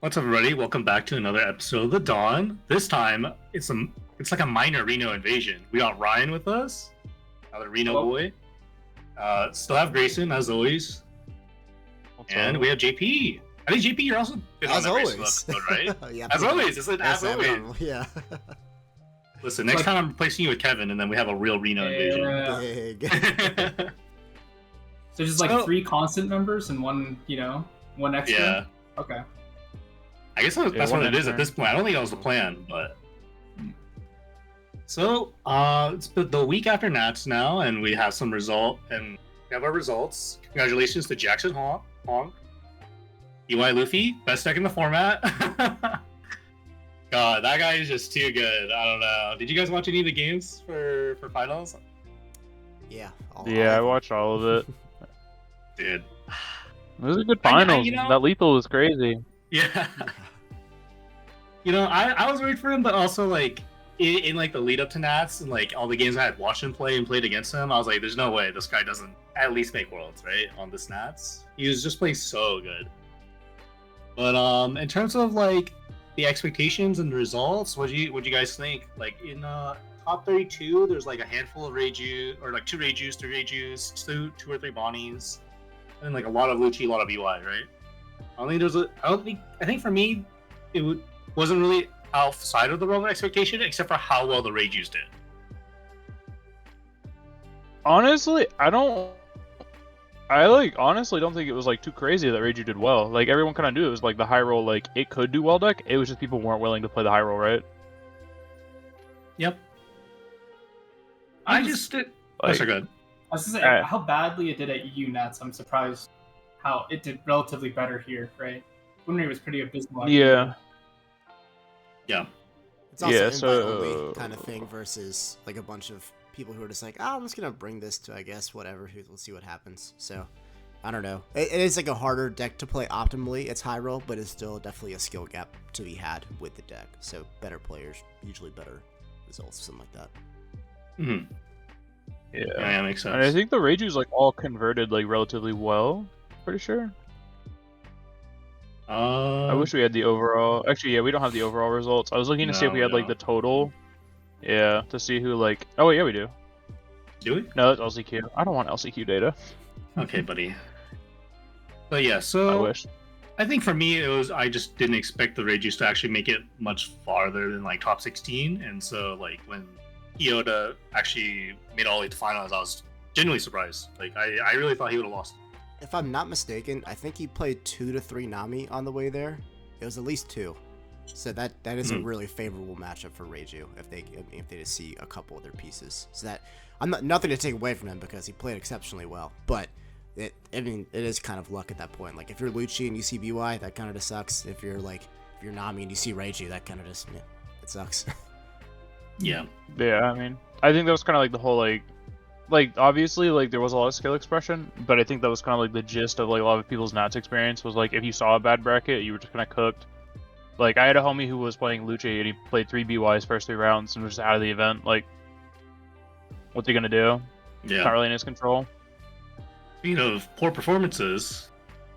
What's up, everybody? Welcome back to another episode of The Dawn. This time, it's like a minor Reno invasion. We got Ryan with us, another Reno boy. Still have Greyson, as always. And we have JP. I think JP, you're also been on the Greyson episode, right? Yeah, as always. It's like, as always. Yeah. Listen, next time I'm replacing you with Kevin, and then we have a real Reno invasion. Big. So just like three constant members and one extra? Yeah. Okay. I guess that's what it is at this point. I don't think that was the plan, but... So, it's been the week after Nats now, and we have some we have our results. Congratulations to Jackson Hong. UI Luffy, best deck in the format. God, that guy is just too good. I don't know. Did you guys watch any of the games for finals? Yeah. I watched all of it. Dude. It was a good finals. That lethal was crazy. Yeah. I was worried for him, but also like in like the lead up to Nats and like all the games I had watched him play and played against him, I was like, there's no way this guy doesn't at least make worlds, right? On this Nats. He was just playing so good. But in terms of like the expectations and the results, what'd you guys think? Like in top 32, there's like a handful of Reiju, or like 2 Reijus, 3 Reijus, two or 3 Bonnies, and like a lot of Lucci, a lot of UI, right? I think for me, wasn't really outside of the realm of expectation, except for how well the Reijus did. Honestly, honestly don't think it was like too crazy that Reiju did well. Like everyone kind of knew it was like the high roll, like it could do well deck. It was just people weren't willing to play the high roll, right? Yep. I just did. Like, so good. I was gonna say how badly it did at EU Nats. I'm surprised how it did relatively better here, right? Winry was pretty abysmal. Yeah. Yeah. It's also invite-only kind of thing versus like a bunch of people who are just like, I'm just gonna bring this to, I guess, whatever. Let's see what happens. So, I don't know. It is like a harder deck to play optimally. It's high roll, but it's still definitely a skill gap to be had with the deck. So, better players usually better results, something like that. Mm-hmm. Yeah, that makes sense. And I think the Reijus like all converted like relatively well. Pretty sure. I wish we had the overall. Actually, yeah, we don't have the overall results. I was looking to see if we had like the total. Yeah, to see who like. Oh yeah, we do. Do we? No, it's LCQ. I don't want LCQ data. Okay, buddy. But yeah, so I wish. I think for me, I just didn't expect the Reijus to actually make it much farther than like top 16, and so like when Iota actually made all the way to finals, I was genuinely surprised. Like I really thought he would have lost. If I'm not mistaken, I think he played 2 to 3 Nami on the way there. It was at least 2. So that is a really favorable matchup for Reiju if they just see a couple of their pieces. So that nothing to take away from him because he played exceptionally well. But it is kind of luck at that point. Like if you're Lucci and you see BY, that kind of just sucks. If you're Nami and you see Reiju, that kind of just it sucks. Yeah. Yeah, I mean, I think that was kind of like the whole like obviously like there was a lot of skill expression, but I think that was kind of like the gist of like a lot of people's Nats experience was like if you saw a bad bracket, you were just kind of cooked. Like I had a homie who was playing Lucci and he played 3 BYs first 3 rounds and was just out of the event. Like, what's he gonna do? Yeah. Not really in his control. Speaking of poor performances,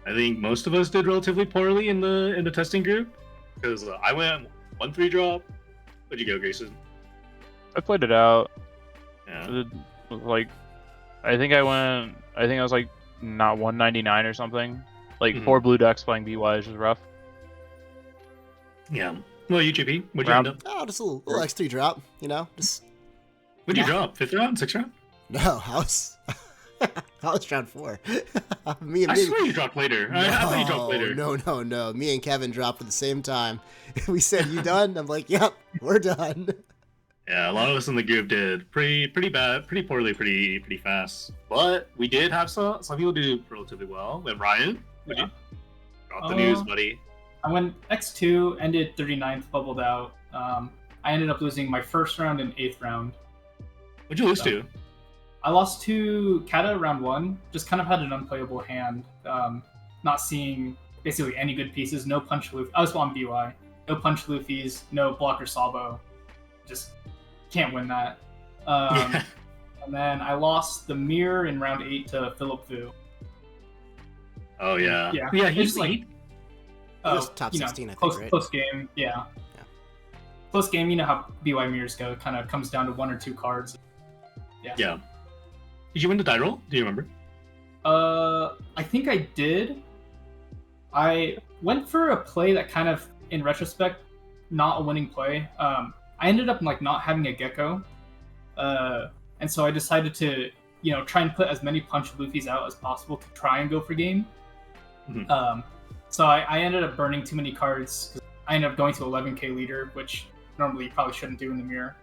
I think most of us did relatively poorly in the testing group because I went 1-3 drop. Where'd you go, Grayson? I played it out. Yeah. Like, I think I was like not 199 or something. Like 4 blue decks playing BY is just rough. Yeah. Well, UGP, what'd you end up? Oh, just a little X3 drop, just. What'd you drop? 5th round? 6th round? No, I was round 4. I swear you dropped later. I thought you dropped later. No. Me and Kevin dropped at the same time. We said, "You done?" I'm like, "Yep, we're done." Yeah, a lot of us in the group did pretty bad, pretty poorly, pretty fast. But we did have some people do relatively well. We have Ryan. Would you drop the news, buddy? I went X2, ended 39th, bubbled out. I ended up losing my first round and 8th round. What'd you lose to? I lost to Kata round 1. Just kind of had an unplayable hand. Not seeing basically any good pieces. No punch Luffy. I was on BY. No punch Luffy's. No blocker Sabo. Just can't win that. And then I lost the mirror in round 8 to Philip Vu. Oh yeah. Yeah. He's like was top 16, I think, close, right? close game, yeah. Close game, you know how BY mirrors go. It kind of comes down to 1 or 2 cards. Yeah. Yeah. Did you win the die roll? Do you remember? I think I did. I went for a play that kind of, in retrospect, not a winning play. I ended up like not having a gecko, and so I decided to, try and put as many punch Luffy's out as possible to try and go for game. Mm-hmm. So I ended up burning too many cards. I ended up going to 11k leader, which normally you probably shouldn't do in the mirror.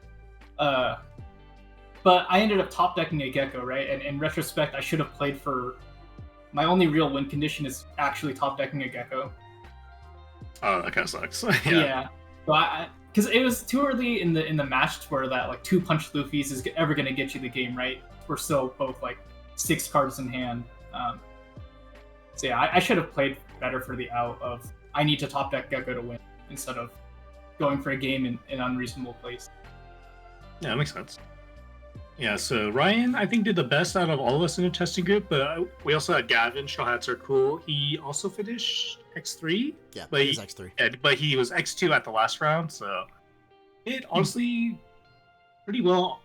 But I ended up top decking a gecko, right? And in retrospect, I should have played for. My only real win condition is actually top decking a gecko. Oh, that kind of sucks. Yeah. So because it was too early in the match where that like 2 punch Luffy's is ever gonna get you the game, right? We're still both like 6 cards in hand. So yeah, I should have played better for the out of I need to top deck gecko to win instead of going for a game in unreasonable place. Yeah, that makes sense. Yeah, so Ryan, I think, did the best out of all of us in the testing group, but we also had Gavin. Straw Hats are cool. He also finished X3. Yeah, but he was X3. Yeah, but he was X2 at the last round, so it honestly pretty well.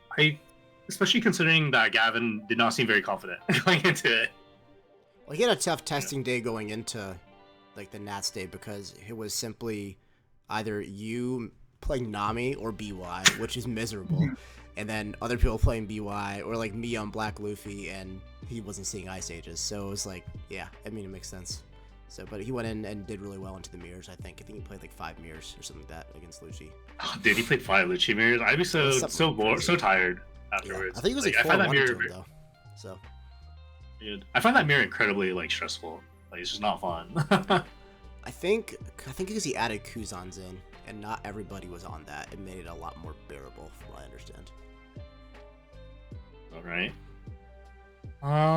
Especially considering that Gavin did not seem very confident going into it. Well, he had a tough testing day going into like the Nats day because it was simply either you playing Nami or BY, which is miserable. And then other people playing BY, or like me on Black Luffy, and he wasn't seeing Ice Ages. So it was like, yeah, I mean, it makes sense. So, but he went in and did really well into the mirrors, I think. I think he played like 5 mirrors or something like that against Lucci. Oh, dude, he played 5 Lucci mirrors. I'd be so bored, so tired afterwards. Yeah. I think he was like 4-1 into him, though. So. Dude, I find that mirror incredibly like stressful. Like, it's just not fun. I think because he added Kuzans in, and not everybody was on that, it made it a lot more bearable, from what I understand. All right.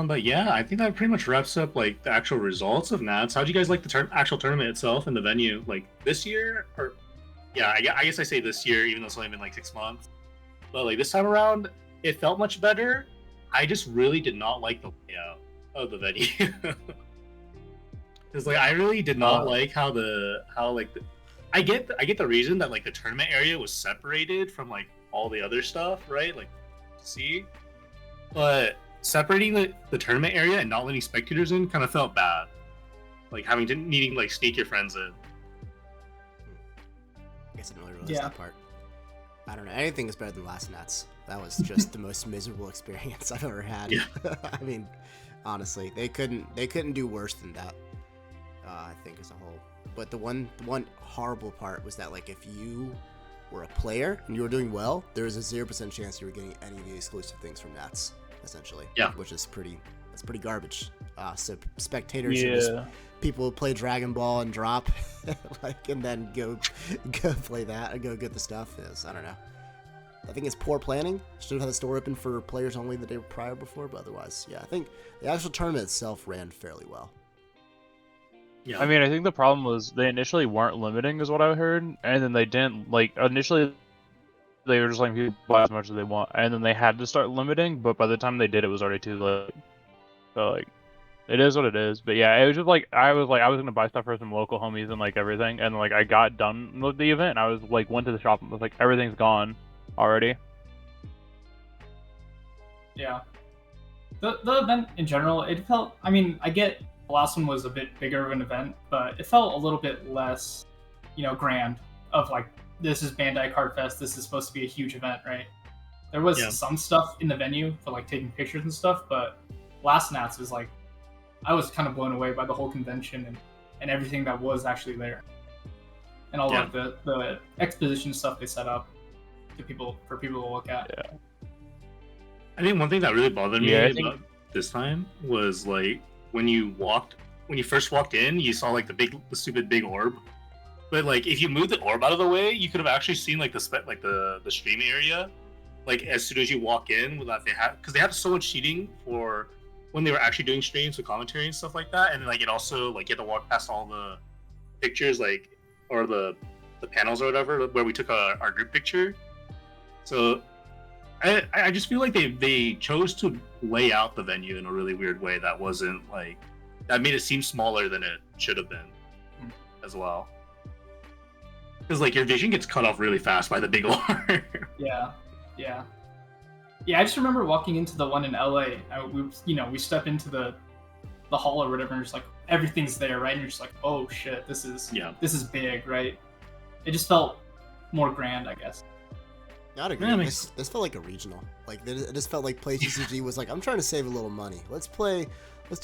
But yeah, I think that pretty much wraps up like the actual results of Nats. How'd you guys like the actual tournament itself and the venue? Like this year, or yeah, I guess I say this year, even though it's only been like 6 months. But like this time around, it felt much better. I just really did not like the layout of the venue. Because like I really did not like how I get the reason that like the tournament area was separated from like all the other stuff, right? Like see, but separating the tournament area and not letting spectators in kind of felt bad. Like needing like sneak your friends in. I guess I didn't really realize that part. I don't know. Anything is better than last Nats. That was just the most miserable experience I've ever had. Yeah. I mean, honestly, they couldn't do worse than that. I think as a whole. But the one horrible part was that like if you were a player and you were doing well, there was a 0% chance you were getting any of the exclusive things from Nats, essentially. Yeah. Which is pretty garbage. So spectators are just people who play Dragon Ball and drop, like, and then go play that and go get the stuff. I don't know. I think it's poor planning. Should have had the store open for players only the day prior before, but otherwise, yeah, I think the actual tournament itself ran fairly well. Yeah. I mean, I think the problem was they initially weren't limiting, is what I heard, and then they didn't, like, initially they were just letting people buy as much as they want, and then they had to start limiting, but by the time they did, it was already too late. So, like, it is what it is. But yeah, it was just like, I was gonna buy stuff for some local homies and, like, everything, and, like, I got done with the event, and I was, like, went to the shop and was like, everything's gone already. Yeah. The event in general, it felt, I mean, I get the last one was a bit bigger of an event, but it felt a little bit less, grand of like, this is Bandai Card Fest, this is supposed to be a huge event, right? There was some stuff in the venue for like taking pictures and stuff, but last Nats was like, I was kind of blown away by the whole convention and everything that was actually there. And all of the exposition stuff they set up for people to look at. Yeah. I think one thing that really bothered me about this time was like when you first walked in, you saw like the stupid big orb. But like if you moved the orb out of the way, you could have actually seen like the stream area, like as soon as you walk in. Without because they had so much cheating for when they were actually doing streams with commentary and stuff like that, and then like it also like you had to walk past all the pictures like or the panels or whatever where we took our group picture. So I just feel like they chose to lay out the venue in a really weird way that wasn't like that made it seem smaller than it should have been. as well. Because like your vision gets cut off really fast by the big ore. Yeah, yeah, yeah. I just remember walking into the one in LA. We step into the hall or whatever, and just like everything's there, right? And you're just like, oh shit, this is big, right? It just felt more grand, I guess. Not agree. This felt like a regional. Like it just felt like PlayTCG was like, I'm trying to save a little money. Let's do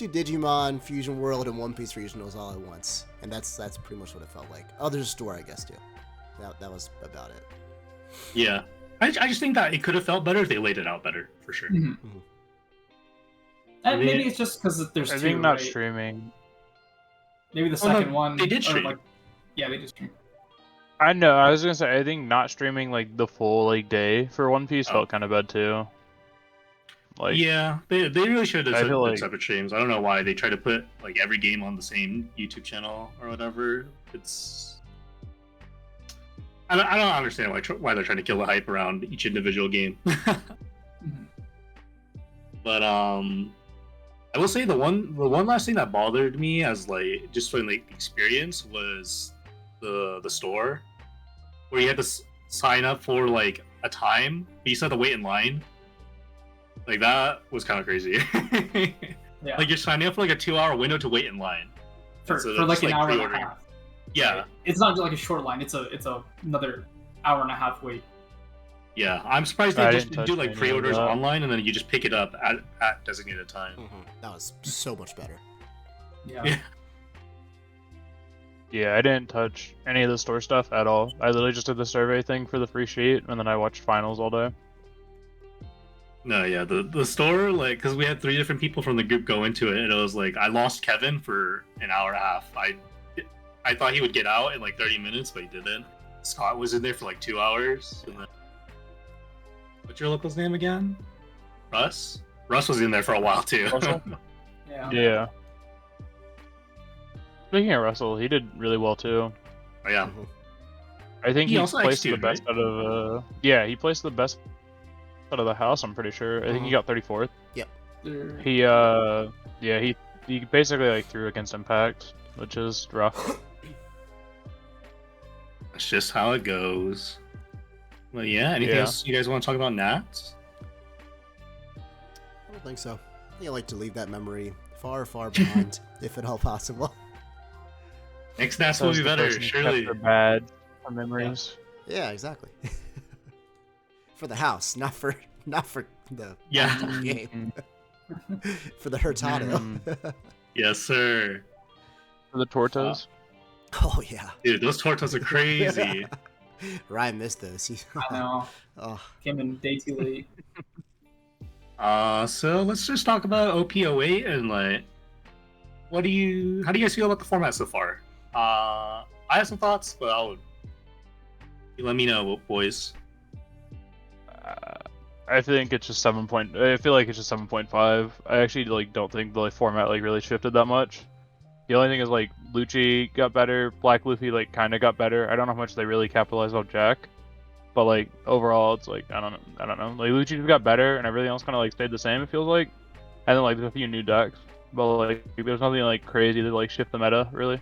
Digimon, Fusion World, and One Piece regionals all at once. And that's pretty much what it felt like. Oh, there's a store, I guess, too. That was about it. Yeah, I just think that it could have felt better if they laid it out better, for sure. Mm-hmm. Mm-hmm. And maybe it's just because there's two. I think not streaming. Maybe the second one. They did stream. Yeah, they did stream. I know. I was gonna say. I think not streaming like the full like day for One Piece felt kind of bad too. Like yeah, they really should have done separate streams. I don't know why they try to put like every game on the same YouTube channel or whatever. I don't understand why they're trying to kill the hype around each individual game. But I will say the one last thing that bothered me as like just from like the experience was the store where you had to sign up for like a time, but you still had to wait in line. Like that was kind of crazy. Yeah. Like you're signing up for like a 2-hour window to wait in line for like an hour and a half. Yeah, right? It's not just like a short line. It's another hour and a half wait. Yeah, I'm surprised they just do like pre-orders online and then you just pick it up at designated time. Mm-hmm. That was so much better. Yeah. Yeah, I didn't touch any of the store stuff at all. I literally just did the survey thing for the free sheet, and then I watched finals all day. No, yeah, the store, like, because we had 3 different people from the group go into it, and it was like, I lost Kevin for an hour and a half. I thought he would get out in like 30 minutes, but he didn't. Scott was in there for like 2 hours. And then... What's your local's name again? Russ? Russ was in there for a while too. Yeah. Speaking of Russell, he did really well too. Oh, yeah. I think he placed the best out of. He placed the best out of the house. I'm pretty sure. I think he got 34th. Yep. He basically like threw against Impact, which is rough. That's just how it goes. Well, yeah. Anything else you guys want to talk about Nats? I don't think so. I think I like to leave that memory far, far behind, if at all possible. Next Nats will be better, surely. Bad memories. Yeah, exactly. For the house, not for the game. For the Hurtado. Yes, sir. For the Tortos. Oh yeah. Dude, those Tortos are crazy. Ryan missed those. I know. Oh. Came in day too late. So let's just talk about OP08 and like, how do you guys feel about the format so far? I have some thoughts, but you let me know, boys. I think it's just 7. I feel like it's just 7.5. I actually like don't think the format like really shifted that much. The only thing is like Lucci got better, Black Luffy like kind of got better. I don't know how much they really capitalized on Jack, but like overall it's like I don't know. Like Lucci got better and everything else kind of like stayed the same. It feels like, and then like there's a few new decks, but like there's nothing like crazy to like shift the meta really.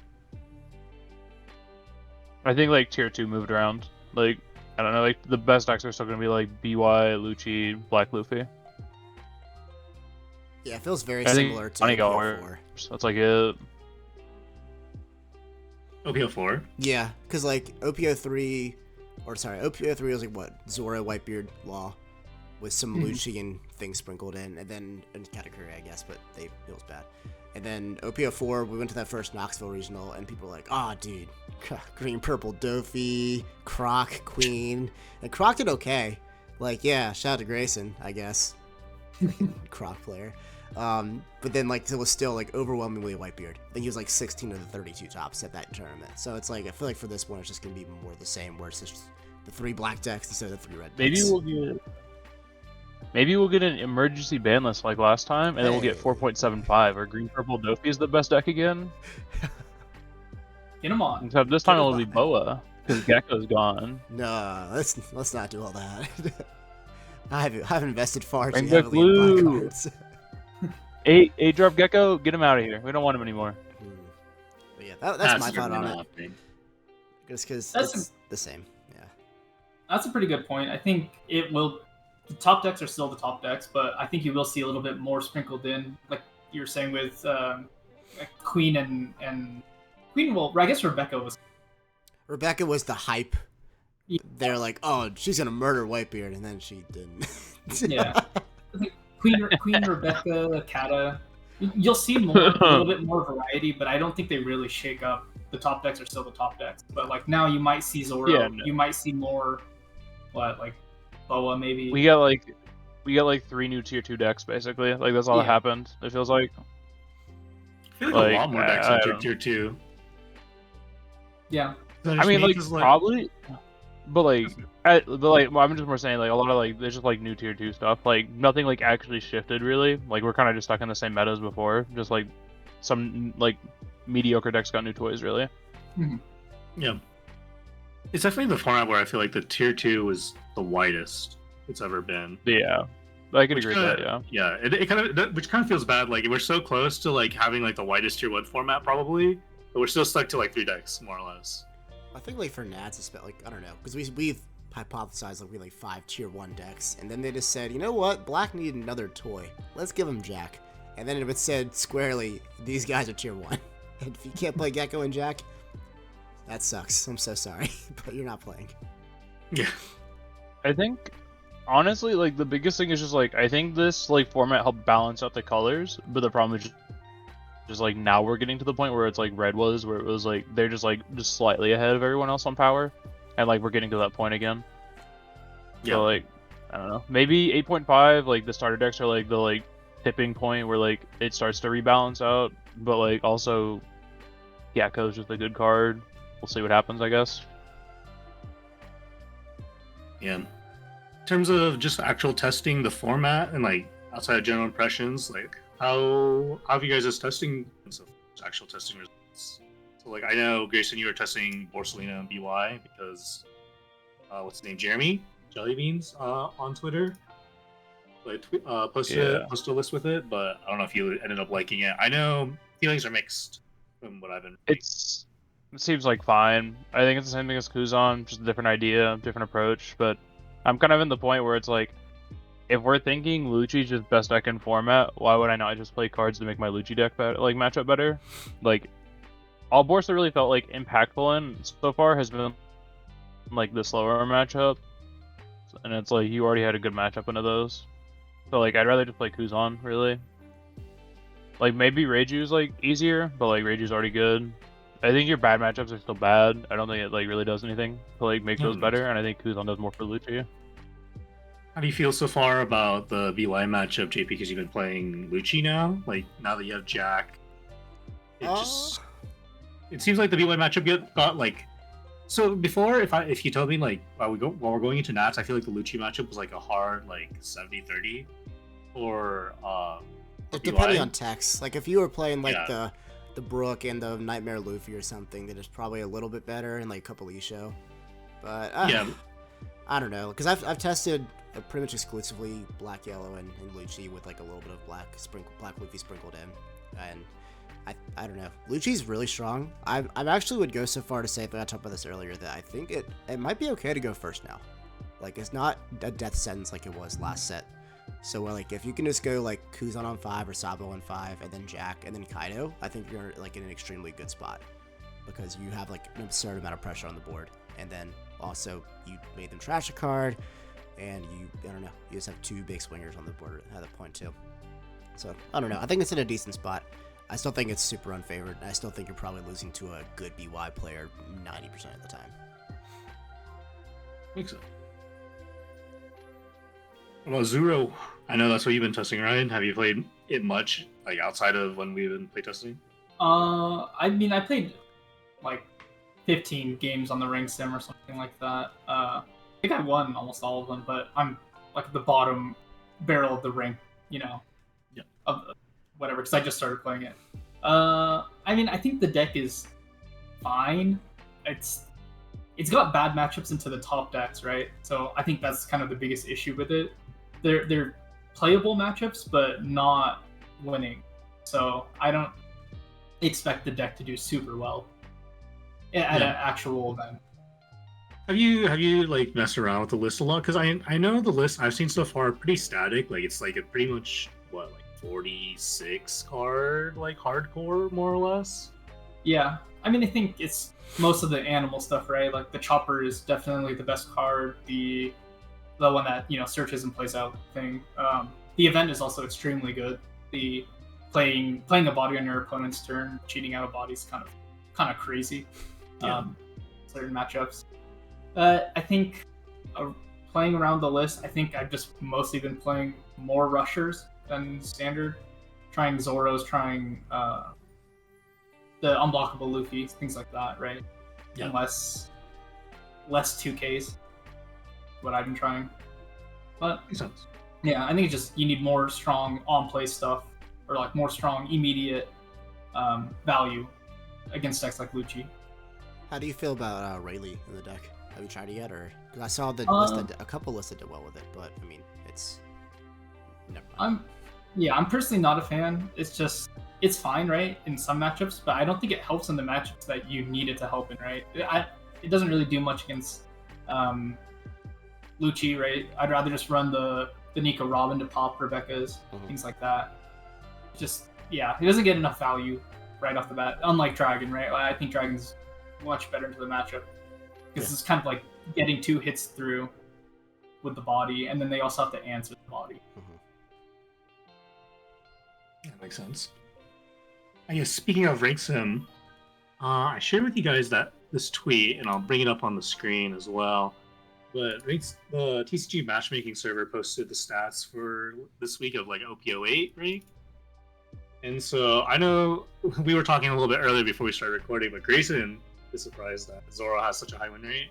I think like tier 2 moved around. Like I don't know, like the best decks are still gonna be like BY, Lucci, Black Luffy. Yeah, it feels very similar to OP04. That's like it. OP04? Yeah, because like OP03 was like what? Zora, Whitebeard, Law, with some Lucian things sprinkled in, and then Katakuri, I guess, but it was bad. And then OP04, we went to that first Knoxville regional, and people were like, "Ah, dude, green, purple, Dofi, Croc, Queen," and Croc did okay. Like, yeah, shout out to Greyson, I guess, Croc player. But then like it was still like overwhelmingly Whitebeard. I think he was like 16 of the 32 tops at that tournament. So it's like I feel like for this one it's just gonna be more the same, where it's just the 3 black decks instead of the 3 red decks. Maybe we'll get an emergency ban list like last time, and then we'll get 4.75 or green purple Dofi is the best deck again. Get him on. Except this time it'll be Boa because Gecko's gone. No, let's not do all that. I've invested far too Bring heavily in black cards. 8 drop Gecko, get him out of here. We don't want him anymore. But yeah, that's my thought on it. Happening. Just because it's the same. Yeah. That's a pretty good point. I think it will. The top decks are still the top decks, but I think you will see a little bit more sprinkled in, like you were saying with Queen and Queen. Well, I guess Rebecca was the hype. Yeah. They're like, oh, she's gonna murder Whitebeard, and then she didn't. Yeah. I think Queen Rebecca, Kata. You'll see a little bit more variety, but I don't think they really shake up. The top decks are still the top decks, but like now you might see Zoro. Yeah, no. You might see more, like Boa maybe. We got like 3 new tier 2 decks basically. Like that's all that happened. It feels like. I feel like a lot more decks in tier 2. Yeah. I mean, like probably, but like, well, I'm just more saying like a lot of like there's just like new tier 2 stuff. Like nothing like actually shifted really. Like we're kind of just stuck in the same meta as before. Just like some like mediocre decks got new toys really. Mm-hmm. Yeah. It's definitely the format where I feel like the tier 2 is the widest it's ever been. Yeah, I can agree with that. Yeah. Yeah, it kind of which kind of feels bad. Like we're so close to like having like the widest tier 1 format probably, but we're still stuck to like 3 decks more or less. I think like for Nats, it's like I don't know, because we've hypothesized like we like 5 tier 1 decks, and then they just said, you know what, Black needed another toy. Let's give him Jack, and then it said squarely, these guys are tier 1. And if you can't play Gecko and Jack, that sucks. I'm so sorry, but you're not playing. Yeah. I think, honestly, like, the biggest thing is just, like, I think this, like, format helped balance out the colors, but the problem is just like, now we're getting to the point where it's, like, Red was, where it was, like, they're just, like, just slightly ahead of everyone else on power, and, like, we're getting to that point again. Yeah. So, like, I don't know. Maybe 8.5, like, the starter decks are, like, the, like, tipping point where, like, it starts to rebalance out, but, like, also, Gecko's just a good card. We'll see what happens, I guess. Yeah. In terms of just actual testing the format and like outside of general impressions, like how have you guys just testing actual testing results? So like I know Greyson, you were testing Borsalino and BY because what's his name, Jeremy Jellybeans on Twitter. Like posted a list with it, but I don't know if you ended up liking it. I know feelings are mixed from what I've been reading. It seems like fine. I think it's the same thing as Kuzan, just a different idea, different approach. But I'm kind of in the point where it's like, if we're thinking Lucci's just best deck in format, why would I not just play cards to make my Lucci deck better, like matchup better? Like, all boards that really felt like impactful in so far has been like the slower matchup, and it's like you already had a good matchup into those. So like I'd rather just play Kuzan really. Like maybe Reiju's like easier, but like Reiju's already good. I think your bad matchups are still bad. I don't think it like really does anything to like make those better, and I think Kuzan does more for Lucci. How do you feel so far about the BY matchup, JP? Because you've been playing Lucci now. Like now that you have Jack, it seems like the BY matchup got like. So before, if you told me like while we're going into Nats, I feel like the Lucci matchup was like a hard like 70-30, or depending on techs. Like if you were playing like the Brook and the Nightmare Luffy or something, that is probably a little bit better, and like a couple Isho. But I don't know, because I've tested pretty much exclusively Black, Yellow, and Lucci with like a little bit of Black Luffy sprinkled in, and I don't know. Lucci's really strong. I actually would go so far to say, I think I talked about this earlier, that I think it might be okay to go first now. Like it's not a death sentence like it was last set. So like if you can just go like Kuzan on 5 or Sabo on 5 and then Jack and then Kaido, I think you're like in an extremely good spot, because you have like an absurd amount of pressure on the board, and then also you made them trash a card, and I don't know, you just have 2 big swingers on the board at that point too. So I don't know, I think it's in a decent spot. I still think it's super unfavored, and I still think you're probably losing to a good BY player 90% of the time. I think so. Well, Zuro, I know that's what you've been testing, Ryan. Have you played it much, like outside of when we've been playtesting? I mean, I played like 15 games on the ring sim or something like that. I think I won almost all of them, but I'm like at the bottom barrel of the ring, you know, of whatever, because I just started playing it. I mean, I think the deck is fine. It's got bad matchups into the top decks, right? So I think that's kind of the biggest issue with it. They're playable matchups, but not winning. So I expect the deck to do super well at an actual event. Have you like messed around with the list a lot? Because I know the list I've seen so far are pretty static. Like it's like a pretty much what, like 46 card, like hardcore more or less. Yeah, I mean, I think it's most of the animal stuff, right? Like the chopper is definitely the best card. The one that searches and plays out thing. The event is also extremely good. The playing a body on your opponent's turn, cheating out a body is kind of crazy. Yeah. Certain matchups. I think playing around the list, I think I've just mostly been playing more rushers than standard. Trying Zoros, trying the unblockable Luffy, things like that, right? Yeah. And less 2Ks. What I've been trying. But Makes sense. yeah, I think it's just you need more strong on-play stuff, or like more strong immediate value against decks like Lucci. How do you feel about Rayleigh in the deck? Have you tried it yet, or because I saw the a couple listed did well with it, but I mean it's never mind. I'm personally not a fan. It's fine, right, in some matchups, but I don't think it helps in the matchups that you need it to help in, right? It doesn't really do much against Lucci, right? I'd rather just run the Nico Robin to pop Rebecca's, things like that. It doesn't get enough value right off the bat, unlike Dragon, right? I think Dragon's much better into the matchup because it's kind of like getting 2 hits through with the body, and then they also have to answer the body. That makes sense. I guess speaking of rank sim, I shared with you guys this tweet, and I'll bring it up on the screen as well. But the TCG matchmaking server posted the stats for this week of like OP08 rank. And so I know we were talking a little bit earlier before we started recording, but Greyson is surprised that Zoro has such a high win rate,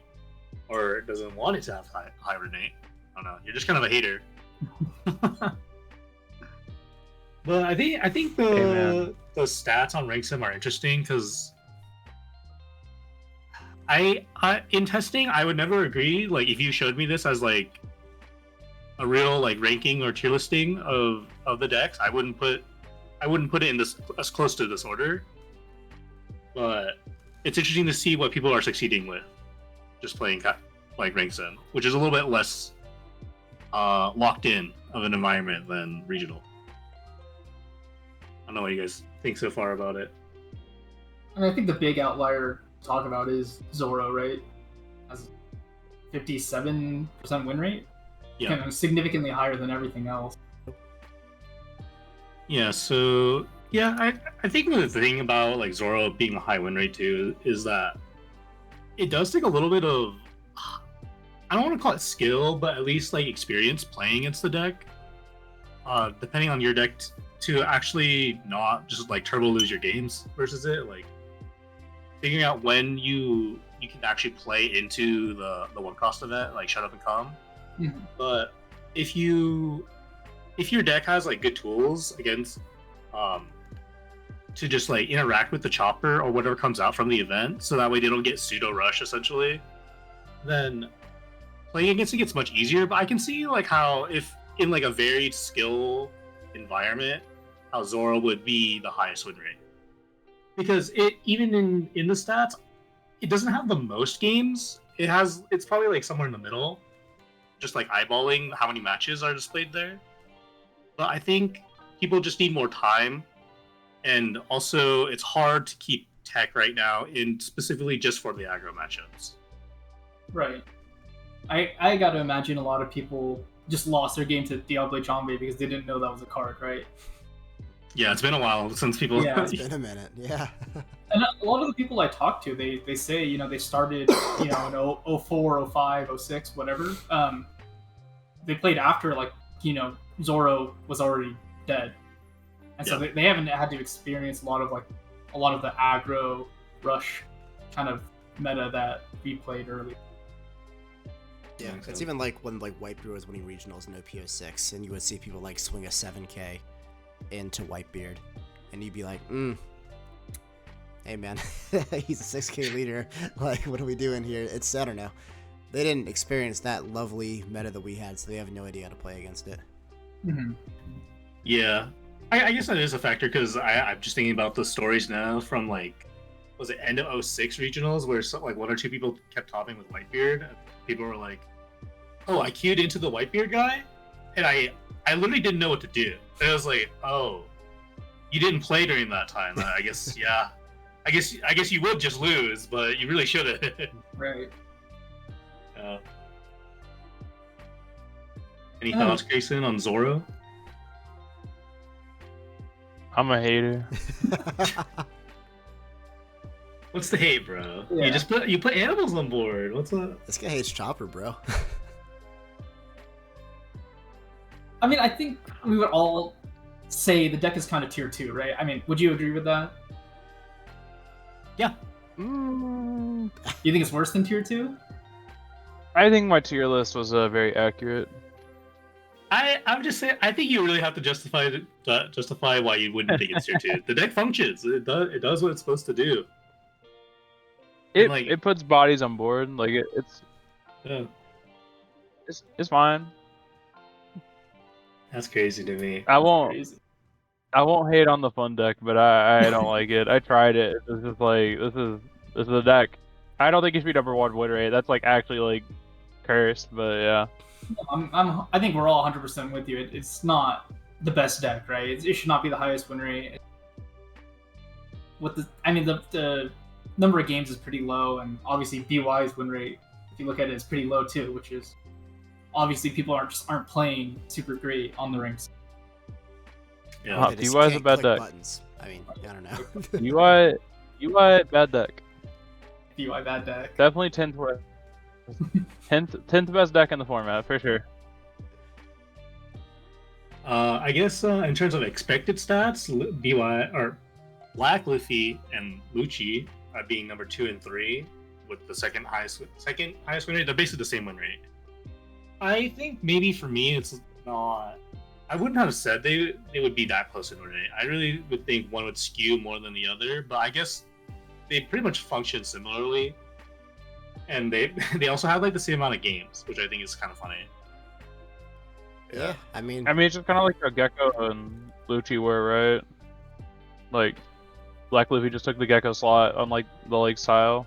or doesn't want it to have high win rate. I don't know. You're just kind of a hater. But I think the stats on rank sim are interesting because I in testing I would never agree. Like if you showed me this as like a real like ranking or tier listing of the decks, I wouldn't put it in this as close to this order. But it's interesting to see what people are succeeding with just playing like rank sim, which is a little bit less locked in of an environment than regional. I don't know what you guys think so far about it. I mean, I think the big outlier to talk about is Zoro, right? Has 57% win rate. Yeah. Kind of significantly higher than everything else. Yeah, so yeah, I think the thing about like Zoro being a high win rate too is that it does take a little bit of, I don't want to call it skill, but at least like experience playing against the deck. Depending on your deck to actually not just like turbo lose your games versus it, like figuring out when you can actually play into the one cost event, like shut up and come. Mm-hmm. But if your deck has like good tools against to just like interact with the chopper or whatever comes out from the event, so that way they don't get pseudo rush essentially, then playing against it gets much easier. But I can see like how if in like a varied skill environment, how Zoro would be the highest win rate, because it even in the stats, it doesn't have the most games. It's probably like somewhere in the middle, just like eyeballing how many matches are displayed there. But I think people just need more time, and also it's hard to keep tech right now in specifically just for the aggro matchups. Right. I got to imagine a lot of people just lost their game to Diable Jambe because they didn't know that was a card, right? Yeah, it's been a while since people. Yeah, It's been a minute, yeah. And a lot of the people I talk to, they say, they started, in 04, 05, 06, whatever. They played after, like, Zoro was already dead. And so they haven't had to experience a lot of the aggro rush kind of meta that we played early. Yeah, it's even like when like Whitebeard was winning regionals in OP06, and you would see people like swing a 7K into Whitebeard, and you'd be like, hey man, he's a 6K leader, like what are we doing here? It's, I don't know. They didn't experience that lovely meta that we had, so they have no idea how to play against it. Mm-hmm. Yeah, I guess that is a factor because I'm just thinking about the stories now from like, was it end of '06 regionals where like one or two people kept topping with Whitebeard. And people were like, "Oh, I queued into the Whitebeard guy," and I literally didn't know what to do. And I was like, "Oh, you didn't play during that time. I guess yeah. I guess you would just lose, but you really should have." Right. Any thoughts, Grayson, on Zoro? I'm a hater. What's the hate, bro? Yeah. You put animals on board. What's up? This guy hates Chopper, bro. I mean, I think we would all say the deck is kind of tier 2, right? I mean, would you agree with that? Yeah. You think it's worse than tier 2? I think my tier list was very accurate. I'm just saying. I think you really have to justify why you wouldn't think it's tier 2. The deck functions. It does what it's supposed to do. It puts bodies on board. Like it's fine. That's crazy to me. I won't hate on the fun deck, but I don't like it. I tried it. It's just like this is a deck. I don't think it should be number 1 win rate. That's like actually like cursed, but yeah. I think we're all 100% with you. It's not the best deck, right? It should not be the highest win rate. The number of games is pretty low, and obviously BY's win rate, if you look at it, is pretty low too, which is obviously people aren't playing super great on the ranks. Yeah, BY is a bad deck. Buttons. I mean, I don't know. UI bad deck. BY bad deck. Definitely 10th best deck in the format for sure. I guess in terms of expected stats, BY or Black Luffy and Lucci being number 2 and 3 with the second highest win rate. They're basically the same win rate. I think maybe for me it's not. I wouldn't have said they would be that close in win rate. I really would think one would skew more than the other, but I guess they pretty much function similarly. And they also have like the same amount of games, which I think is kind of funny. Yeah, I mean, it's just kind of like how Gecko and Lucci were, right? Like, Black Luffy just took the Gecko slot on like the like style.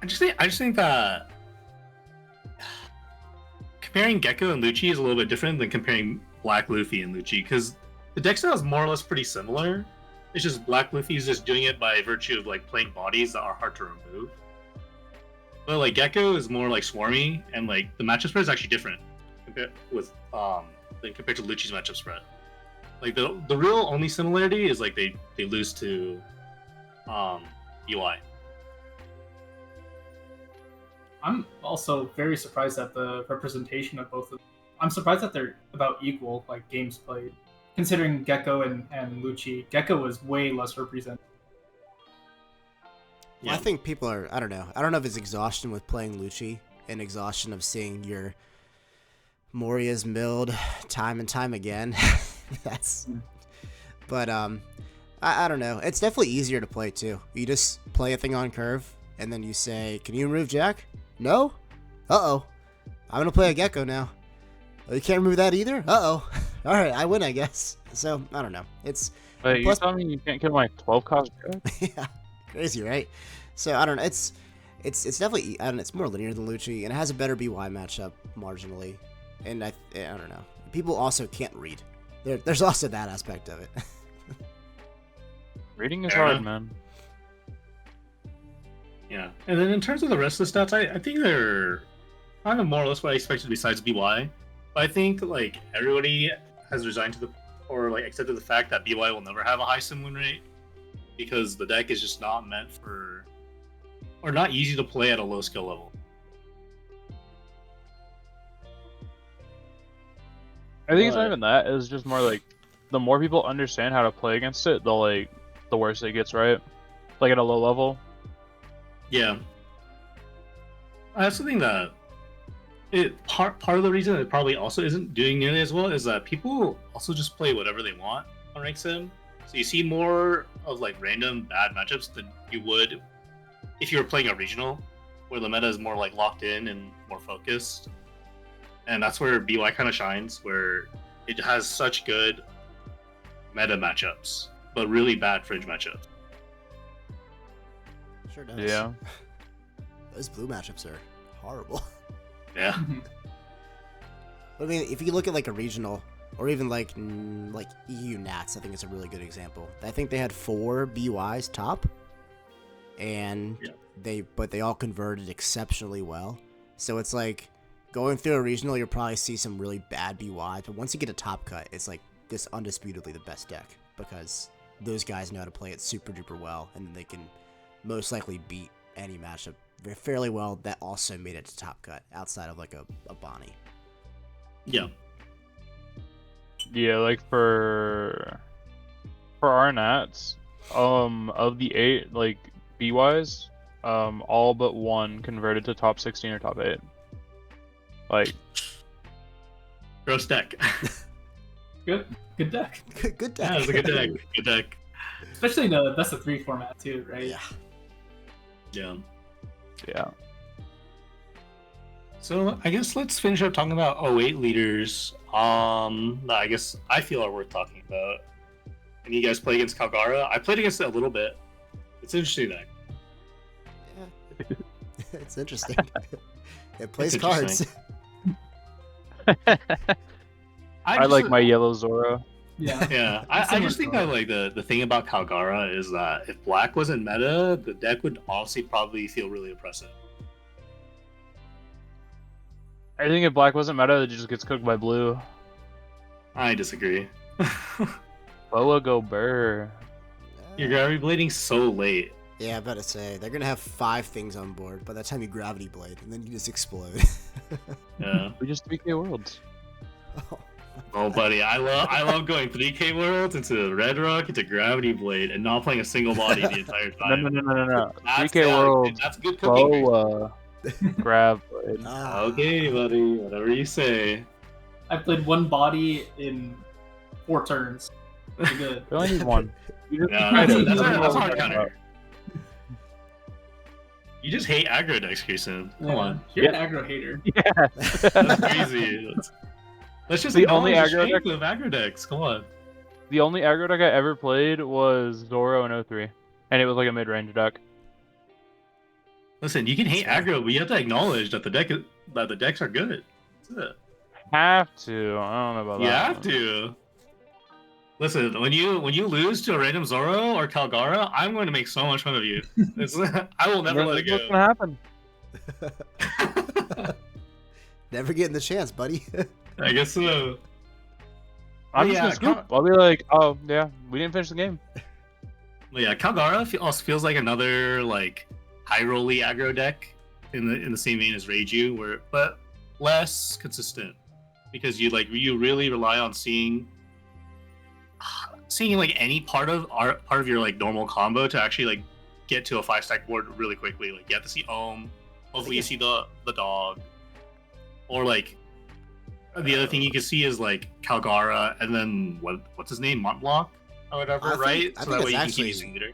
I just think that comparing Gecko and Lucci is a little bit different than comparing Black Luffy and Lucci, because the deck style is more or less pretty similar. It's just Black Luffy is just doing it by virtue of like playing bodies that are hard to remove. But like Gecko is more like swarmy, and like the matchup spread is actually different compared to Lucci's matchup spread. Like the real only similarity is like they lose to UI. I'm also very surprised at the representation of both of them. I'm surprised that they're about equal, like games played. Considering Gecko and Lucci, Gecko was way less represented. Well, I think people are. I don't know. I don't know if it's exhaustion with playing Lucci and exhaustion of seeing your Moria's milled time and time again. But I don't know. It's definitely easier to play too. You just play a thing on curve, and then you say, "Can you remove Jack?" No. I'm gonna play a Gecko now. Oh, you can't remove that either. All right, I win, I guess. So I don't know. It's. Wait, you telling me you can't kill my 12 cost Jack? Yeah. Crazy, right? So I don't know. It's definitely, I don't know, it's more linear than Lucci, and it has a better BY matchup marginally. And I don't know. People also can't read. There's also that aspect of it. Reading is hard, man. Yeah, and then in terms of the rest of the stats, I think they're kind of more or less what I expected besides BY. But I think like everybody has resigned to accepted the fact that BY will never have a high sim win rate, because the deck is just not meant for, or not easy to play at a low skill level. I think it's not even that. It's just more like the more people understand how to play against it, the worse it gets, right? Like at a low level. Yeah. I also think that part of the reason it probably also isn't doing nearly as well is that people also just play whatever they want on Rank Sim. So you see more of like random bad matchups than you would if you were playing a regional, where the meta is more like locked in and more focused. And that's where BY kind of shines, where it has such good meta matchups, but really bad fridge matchups. Sure does. Yeah. Those blue matchups are horrible. Yeah. But I mean, if you look at like a regional, or even like EU Nats, I think it's a really good example. I think they had 4 BYs top, and they all converted exceptionally well. So it's like going through a regional, you'll probably see some really bad BYs, but once you get a top cut, it's like just undisputably the best deck because those guys know how to play it super duper well, and they can most likely beat any matchup fairly well that also made it to top cut outside of like a Bonnie. Yeah. Yeah, like for our Nats, of the 8 like BYs, all but 1 converted to top 16 or top 8. Like, Gross deck. Good deck. Good deck. Yeah, it's a good deck. Good deck. Especially in the best of 3 format too, right? Yeah. Yeah. yeah. So I guess let's finish up talking about 08 leaders. That I guess I feel are worth talking about. And you guys play against Calgara? I played against it a little bit. It's an interesting deck. Yeah. It's interesting. It plays It's cards. I like my yellow Zoro. Yeah. Yeah, I just think that like the thing about Calgara is that if black wasn't meta, the deck would honestly probably feel really oppressive. I think if black wasn't meta, it just gets cooked by blue. I disagree. Boa go burr. You're gravity blading so late. Yeah, I better say they're gonna have 5 things on board by the time you gravity blade, and then you just explode. Yeah. We just 3K worlds. Oh, buddy, I love going 3K worlds into Red Rock into Gravity Blade and not playing a single body the entire time. No. That's 3K world. That's good cooking. Boa. Grab blade. Ah. Okay, buddy, whatever you say. I played 1 body in 4 turns. Pretty good. We only need 1. You just Yeah, tried it. that's a a hard counter. You just hate aggro decks, Greyson. Come on. You're an aggro hater. Yeah. That's crazy. Let's just The only acknowledge aggro strength of aggro decks. Come on. The only aggro deck I ever played was Zoro in 03. And it was like a mid-range deck. Listen, you can hate aggro, but you have to acknowledge that the decks are good. That's it. Have to. I don't know about You that. have to. Listen, when you lose to a random Zoro or Calgara, I'm going to make so much fun of you. I will never let it What's go. gonna happen? Never getting the chance, buddy. I guess so. I'm Yeah, just gonna scoop. I'll be like, oh yeah, we didn't finish the game. But yeah, Calgara also feels like another like high rolly aggro deck in the same vein as Reiju, but less consistent because you really rely on seeing like any part of your like normal combo to actually like get to a 5-stack board really quickly. Like you have to see Ohm, hopefully you see the dog, or like the other thing you can see is like Calgara and then what's his name, Montblanc or whatever, right? I So think that it's way you can actually keep using leader.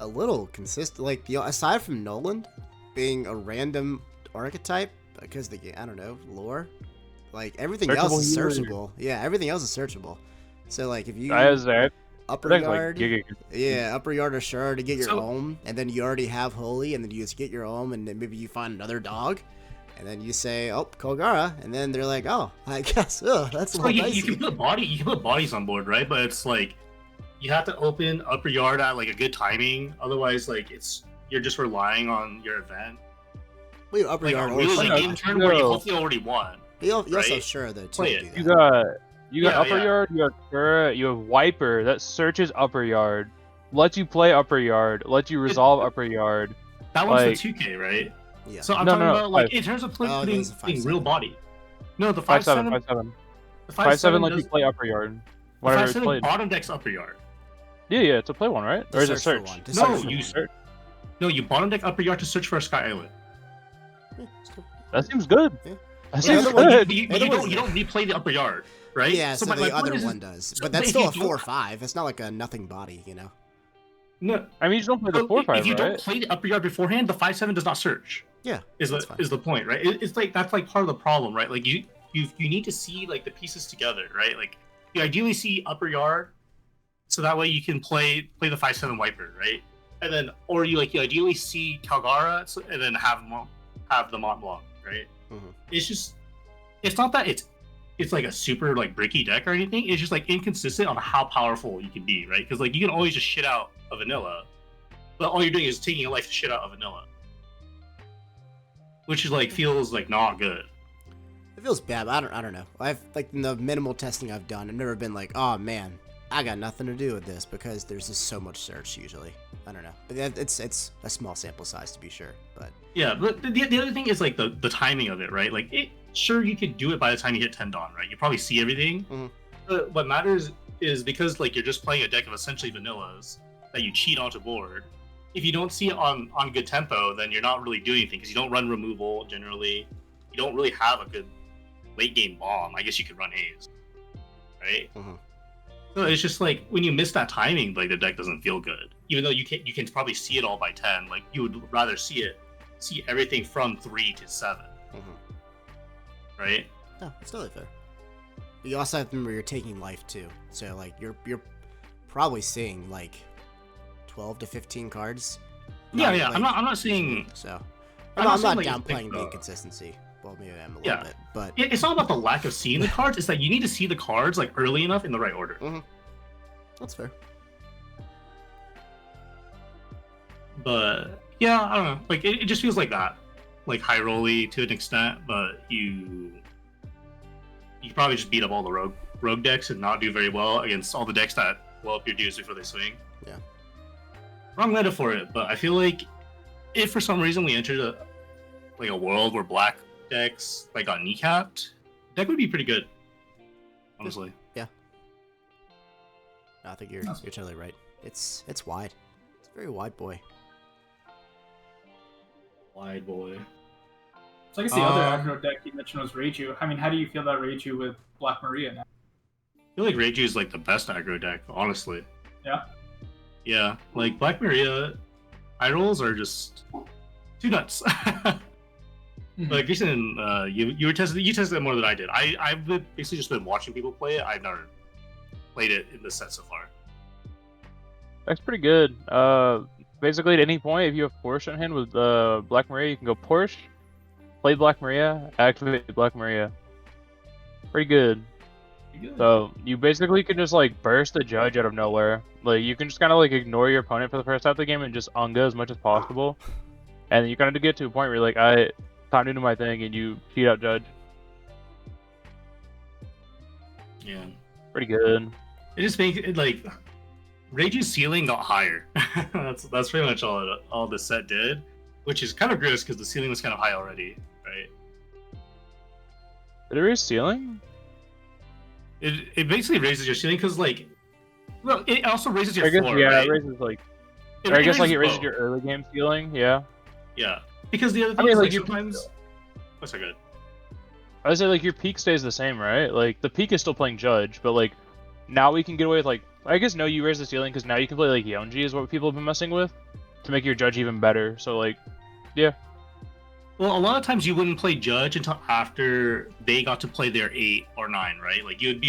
a little consistent. Like aside from Noland being a random archetype because I don't know, lore. Like everything else is searchable. Yeah, everything else is searchable. So like if you upper yard, upper yard or shard to get your Ohm, and then you already have Holy, and then you just get your Ohm, and then maybe you find another dog, and then you say, oh, Calgara, and then they're like, oh, I guess, that's a little dicey. You can put bodies on board, right? But it's like you have to open upper yard at like a good timing, otherwise like you're just relying on your event. Well, upper Like yard a really late game turn where you hopefully already won. You also right? sure though too. Play to it. do that. You got upper yard, you have Kura, you have Wiper that searches upper yard, lets you play upper yard, lets you resolve upper yard. That one's the 2K, right? Yeah. So I'm talking about like in terms of putting real body. No, the 5/7. 5/7. The 5/7 lets you play upper yard. Whenever it's played. Bottom deck's upper yard. Yeah, it's a play one, right? Or is it search? No, you bottom deck upper yard to search for a Sky Island. That seems good. Yeah. That seems You good. don't replay the upper yard, right? Yeah, so the other one does. But that's still a 4/5. It's not like a nothing body, you know? No. I mean, you don't play the 4/5, If you right? don't play the upper yard beforehand, the 5/7 does not search. Yeah. Is the point, right? It's like that's like part of the problem, right? Like you need to see like the pieces together, right? Like you ideally see upper yard so that way you can play the 5/7 wiper, right? And then, or you ideally see Calgara and then have the Mont Blanc, right? Mhm. It's not that it's like a super like bricky deck or anything. It's just like inconsistent on how powerful you can be, right? Because like you can always just shit out a vanilla, but all you're doing is taking a life to shit out a vanilla, which is like feels like not good. It feels bad. But I don't know. I've like in the minimal testing I've done, I've never been like, oh man, I got nothing to do with this because there's just so much search usually. I don't know, but it's a small sample size to be sure. But yeah, but the other thing is like the timing of it, right? Like sure you could do it by the time you hit 10 Dawn, right? You probably see everything. Mm-hmm. But what matters is because like you're just playing a deck of essentially vanillas that you cheat onto board. If you don't see it on good tempo, then you're not really doing anything because you don't run removal generally. You don't really have a good late game bomb. I guess you could run A's, right? Mm-hmm. So it's just like when you miss that timing, like the deck doesn't feel good. Even though you can probably see it all by 10, like you would rather see everything from 3 to 7, right? No, it's totally fair. But you also have to remember you're taking life too, so like you're probably seeing like 12 to 15 cards. Yeah. Like, I'm not saying. So I'm I'm not not saying, like, downplaying the inconsistency. Well, maybe I am a little Yeah. bit, but It's not about the lack of seeing the cards. It's that you need to see the cards like early enough in the right order. that's fair. But yeah, I don't know. Like it just feels like that, like high rolly to an extent. But you probably just beat up all the rogue decks and not do very well against all the decks that blow up your dudes before they swing. Yeah. Wrong meta for it, but I feel like if for some reason we entered a world where black decks like got kneecapped, deck would be pretty good. Honestly. Yeah. I think you're totally right. It's wide. It's a very wide boy. Wide boy. So I guess the other aggro deck you mentioned was Reiju. I mean, how do you feel about Reiju with Black Maria now? I feel like Reiju is like the best aggro deck, honestly. Yeah. Yeah, like Black Maria eye rolls are just too nuts. Like Greyson, you tested it more than I did. I've basically just been watching people play it. I've never played it in this set so far. That's pretty good. Basically at any point, if you have Porsche in hand with Black Maria, you can go Porsche, play Black Maria, activate Black Maria. Pretty good. So you basically can just like burst the judge out of nowhere. Like you can just kind of like ignore your opponent for the first half of the game and just unga as much as possible, and then you kind of get to a point where you're like, time to do my thing, and you cheat out judge. Yeah, pretty good. It just makes it like Rage's ceiling got higher. that's pretty much all the set did, which is kind of gross because the ceiling was kind of high already, right? Did it raise ceiling? It basically raises your ceiling because like, well, it also raises your floor. Yeah, right? it raises like. I guess like it raises your early game ceiling. Yeah. Yeah, because the other thing is like sometimes. What's that good? I would say like your peak stays the same, right? Like the peak is still playing judge, but like now we can get away with like I guess no, you raise the ceiling because now you can play like Yonji is what people have been messing with to make your judge even better. So like, yeah. Well, a lot of times you wouldn't play judge until after they got to play their 8 or 9, right? Like you'd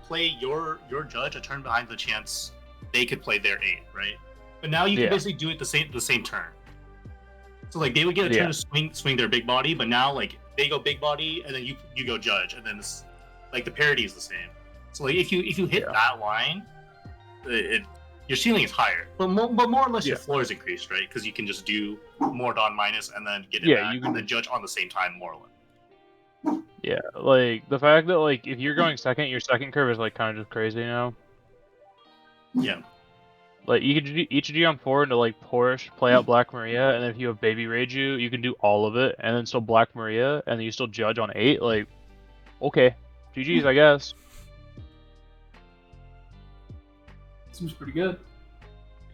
play your judge a turn behind the chance they could play their 8, right? But now you can basically do it the same turn. So like they would get a turn to swing their big body, but now like they go big body and then you go judge, and then this, like the parity is the same. So like if you hit that line, your ceiling is higher, but more or less your floor is increased, right? Because you can just do more Dawn minus and then get it back, and then judge on the same time, more or less. Yeah, like the fact that like if you're going second, your second curve is like kind of just crazy now. Yeah. Like you could do each G on 4 into like Porsche, play out Black Maria, and then if you have Baby Reiju, you can do all of it, and then still Black Maria, and then you still judge on 8. Like, okay, GG's, I guess. Seems pretty good.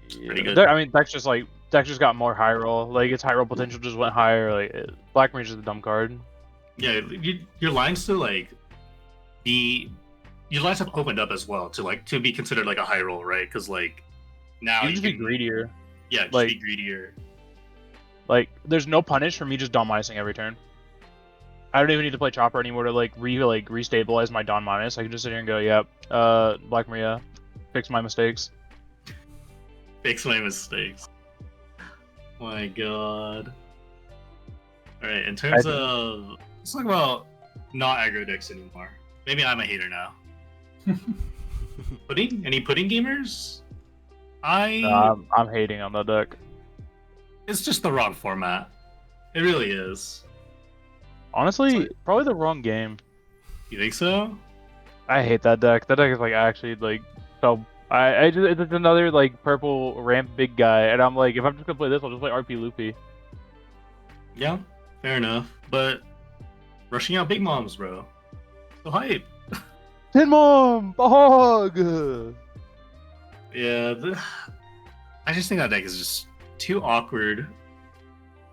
Yeah. Pretty good. I mean, Dex just got more high roll. Like its high roll potential just went higher. Like Black Maria's just a dumb card. Yeah, your lines to like your lines have opened up as well to be considered like a high roll, right? Because like now you can be greedier. Yeah, just be greedier. Like there's no punish for me just Dawn minusing every turn. I don't even need to play Chopper anymore to like restabilize my Dawn minus. I can just sit here and go, yep, Black Maria. Fix my mistakes. Fix my mistakes. My god. Alright, in terms of... Let's talk about not aggro decks anymore. Maybe I'm a hater now. Pudding? Any pudding gamers? I'm hating on that deck. It's just the wrong format. It really is. Honestly, probably the wrong game. You think so? I hate that deck. That deck is like actually like so. It's another like purple ramp big guy, and I'm like, if I'm just gonna play this, I'll just play RP Loopy. Yeah, fair enough. But rushing out big moms, bro. So hype. Tin Mom, Bog. Yeah, I just think that deck is just too awkward.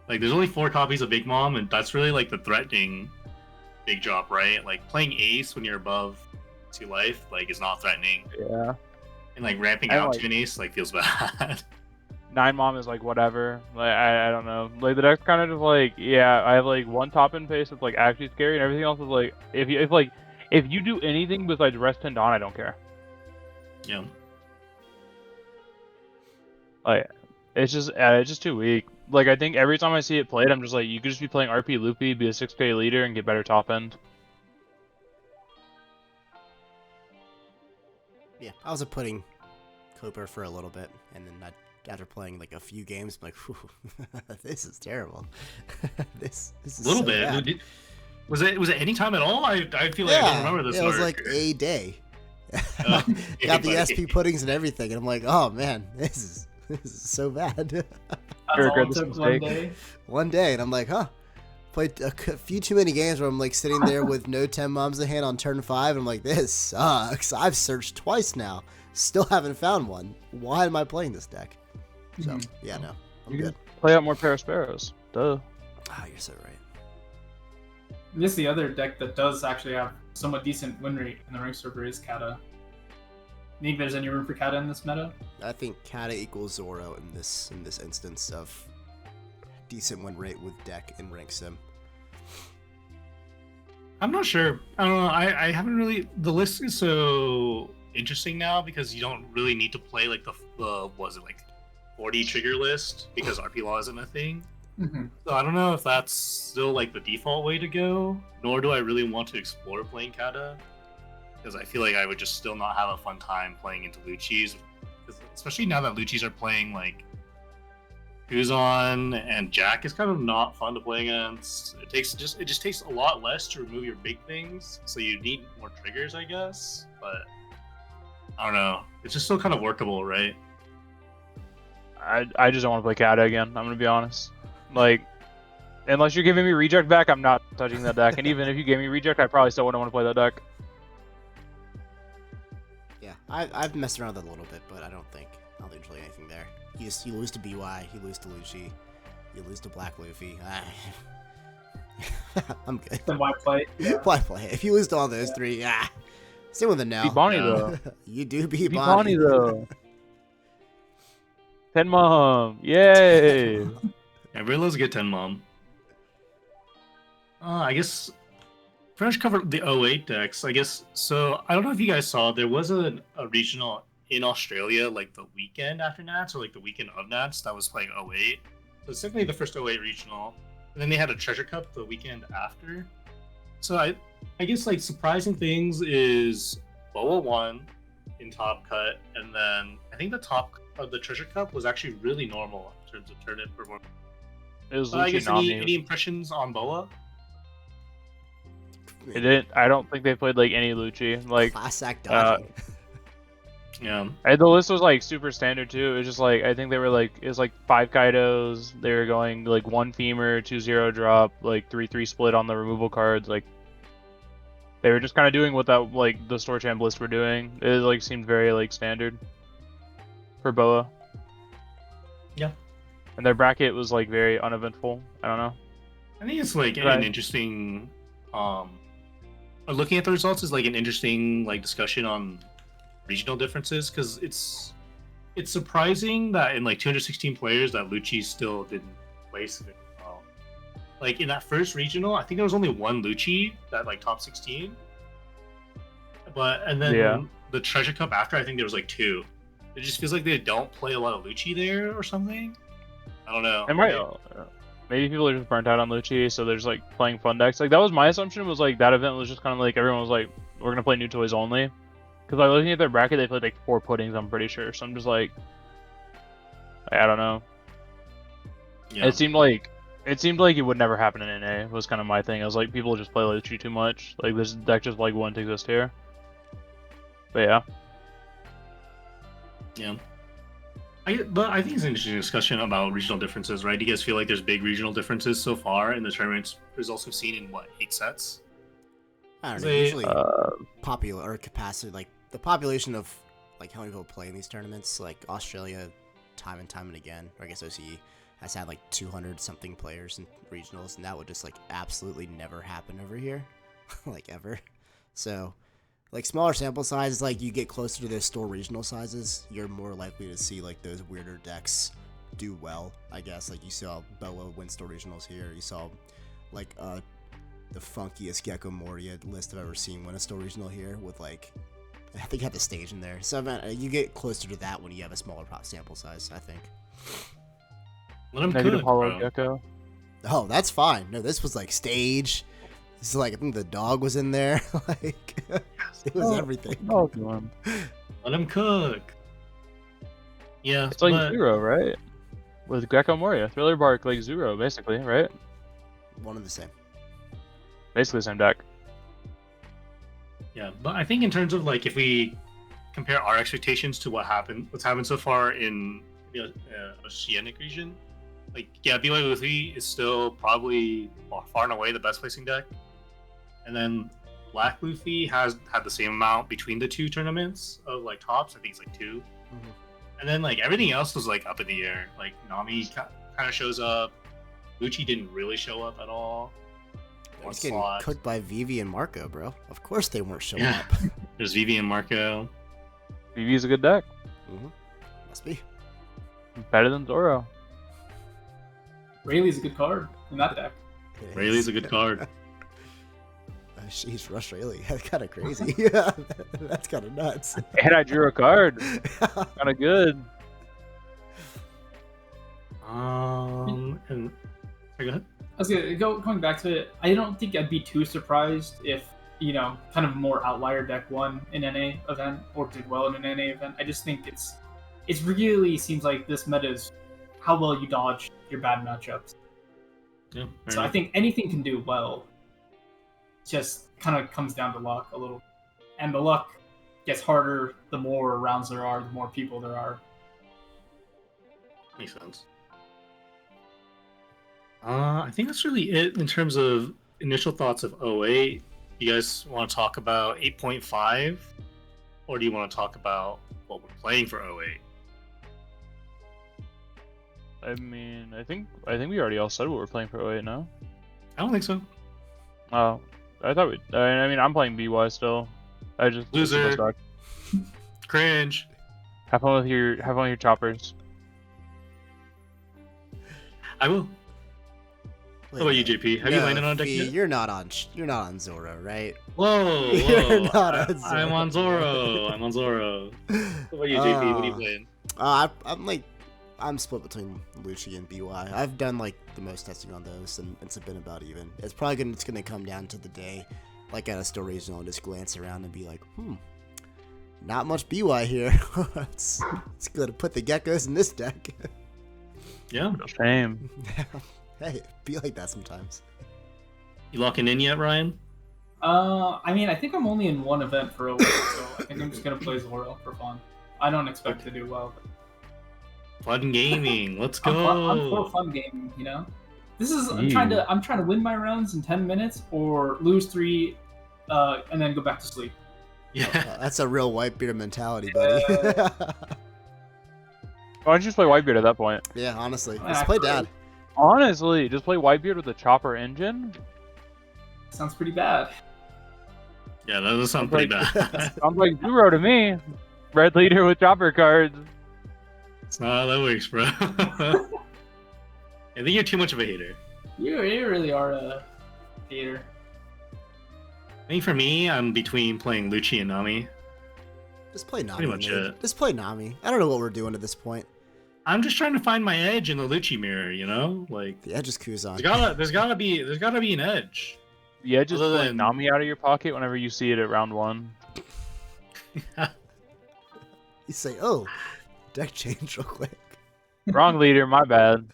Like, there's only 4 copies of Big Mom, and that's really like the threatening big drop, right? Like playing Ace when you're above 2 life, like, is not threatening. Yeah. And like ramping out to an Ace, like, feels bad. 9 Mom is like whatever. Like I don't know. Like the deck's kind of just like, yeah, I have like one top end face that's like actually scary, and everything else is like, if you do anything besides rest Tendon, I don't care. Yeah. Like it's just too weak. Like I think every time I see it played, I'm just like, you could just be playing RP Loopy, be a 6k leader, and get better top end. Yeah, I was a pudding Cooper for a little bit, and then after playing like a few games, I'm like, whew, this is terrible. this is a little so bit. bad. Was it any time at all? I feel like I don't remember this. It was like a day. Got the SP puddings and everything, and I'm like, oh man, this is so bad. That's all it took one day. One day, and I'm like, huh. Played a few too many games where I'm like sitting there with no 10 moms in hand on turn 5, and I'm like, this sucks. I've searched twice now, still haven't found one. Why am I playing this deck? So yeah, no, I'm good. Play out more Parasparrows. Duh. Ah, you're so right. This the other deck that does actually have somewhat decent win rate in the ranked server is Kata. Think there's any room for Kata in this meta? I think Kata equals Zoro in this instance of decent win rate with deck in rank sim. I'm not sure. I don't know. I haven't really. The list is so interesting now because you don't really need to play like the was it like 40 trigger list because RP law isn't a thing. So I don't know if that's still like the default way to go. Nor do I really want to explore playing Kata because I feel like I would just still not have a fun time playing into Luchis, especially now that Luchis are playing like Kuzan and Jack is kind of not fun to play against. It just takes a lot less to remove your big things, so you need more triggers, I guess. But I don't know. It's just still kind of workable, right? I just don't want to play Kata again. I'm gonna be honest. Like, unless you're giving me reject back, I'm not touching that deck. And even if you gave me reject, I probably still wouldn't want to play that deck. Yeah, I've messed around with it a little bit, but I don't think there's really anything there. You lose to BY, you lose to Lucci, you lose to Black Luffy. I'm good. Then why play? Yeah. Why play? If you lose to all those 3, same with the no. Beat Bonnie though. You do beat Bonnie though. 10 Mom, yay! Yeah, Rilla's a good 10 Mom. I guess pretty much covered the 08 decks. I guess so. I don't know if you guys saw there was a regional in Australia like the weekend after Nats or like the weekend of Nats that was playing 08. So it's definitely the first 08 regional, and then they had a Treasure Cup the weekend after. So I guess like surprising things is Boa won in top cut, and then I think the top of the Treasure Cup was actually really normal in terms of tournament performance. It was I guess any impressions on Boa? It didn't. I don't think they played like any Lucci. Like class act dodging. Yeah. The list was like super standard too. It was just like I think they were like it was like 5 Kaidos. They were going like 1 Femur, 2-0 drop, like 3-3 split on the removal cards. Like they were just kind of doing what that like the store champ list were doing. It like seemed very like standard for Boa. Yeah. And their bracket was like very uneventful. I don't know. I think it's like an interesting looking at the results is like an interesting like discussion on regional differences because it's surprising that in like 216 players that Lucci still didn't place it well. Like in that first regional, I think there was only 1 Lucci that like top 16. And then the Treasure Cup after, I think there was like 2. It just feels like they don't play a lot of Lucci there or something. I don't know. It might. Maybe people are just burnt out on Lucci, so they're just like playing fun decks. Like that was my assumption. Was like that event was just kind of like everyone was like, we're gonna play new toys only. Because like looking at their bracket, they played like 4 puddings. I'm pretty sure. So I'm just like, I don't know. Yeah. It seemed like it would never happen in NA. Was kind of my thing. I was like, people just play Lucci too much. Like this deck just like wouldn't exist here. But yeah. Yeah. But I think it's an interesting discussion about regional differences, right? Do you guys feel like there's big regional differences so far in the tournament results we've seen in, what, 8 sets? I don't know. Usually, popular or capacity, like the population of like how many people play in these tournaments, like Australia, time and again, or I guess OCE has had like 200 something players in regionals, and that would just like absolutely never happen over here, like ever. So, like smaller sample sizes, like you get closer to those store regional sizes, you're more likely to see like those weirder decks do well. I guess like you saw Boa win store regionals here. You saw like the funkiest Gecko Moria list I've ever seen win a store regional here with like I think had the stage in there. So you get closer to that when you have a smaller sample size, I think. Let him Negative cook, Hollow bro. Gecko. Oh, that's fine. No, this was like stage. This is like I think the dog was in there. Like it was everything. Oh, Let him cook. Yeah, it's like Zero, right? With Gecko Moria, Thriller Bark, like Zero, basically, right? One and the same. Basically the same deck. Yeah, but I think in terms of like if we compare our expectations to what's happened so far in the Oceanic region, like yeah, BY Luffy is still probably far and away the best placing deck, and then Black Luffy has had the same amount between the 2 tournaments of like tops. I think it's like 2, Mm-hmm. and then like everything else was like up in the air. Like Nami kind of shows up, Lucci didn't really show up at all. He's getting cooked by Vivi and Marco, bro. Of course they weren't showing up. There's Vivi and Marco. Vivi's a good deck. Mm-hmm. Must be. Better than Zoro. Rayleigh's a good card in that deck. Rayleigh's a good card. She's Rush Rayleigh. That's kind of crazy. Yeah, that's kind of nuts. And I drew a card. Kind of good. And sorry, go ahead. I was going back to it. I don't think I'd be too surprised if kind of more outlier deck won an NA event or did well in an NA event. I just think it's really seems like this meta is how well you dodge your bad matchups. Yeah, so I think anything can do well. Just kind of comes down to luck a little, and the luck gets harder the more rounds there are, the more people there are. Makes sense. I think that's really it in terms of initial thoughts of 08. You guys want to talk about 8.5, or do you want to talk about what we're playing for 08? I mean, I think we already all said what we're playing for 08 now. I don't think so. Oh, I thought we. I mean, I'm playing BY still. I just Loser. Cringe. Have fun with your choppers. I will. What about you, JP? Have you landed on a deck yet? You're not on Zoro, right? Whoa, You're not on Zoro. I'm on Zoro. I'm on Zoro. What about you, JP? What are you playing? I'm split between Lucci and BY. I've done like the most testing on those, and it's been about even. It's gonna come down to the day, like at a store regional, and just glance around and be like, not much BY here. It's gonna put the geckos in this deck. Yeah. Shame. Hey, be like that sometimes. You locking in yet, Ryan? I mean, I think I'm only in one event for a week, so I think I'm just gonna play Zoro for fun. I don't expect to do well. Fun gaming. Let's go. I'm for fun gaming. This is I'm trying to win my rounds in 10 minutes or lose 3, and then go back to sleep. Yeah, that's a real Whitebeard mentality, buddy. Why don't you just play Whitebeard at that point? Yeah, honestly, let's play Dad. Honestly, just play Whitebeard with a chopper engine. Sounds pretty bad. Yeah, that does sound pretty bad. Sounds like Zero to me. Red leader with chopper cards. It's not how that works, bro. I think you're too much of a hater. You really are a hater. I think for me, I'm between playing Lucci and Nami. Just play Nami. Pretty much man. it. Just play Nami. I don't know what we're doing at this point. I'm just trying to find my edge in the Lucci mirror, you know? Like The edge is Kuzan. there's gotta be an edge. Yeah, just Other pulling than- Nami out of your pocket whenever you see it at round 1. You say, oh, deck change real quick. Wrong leader, my bad.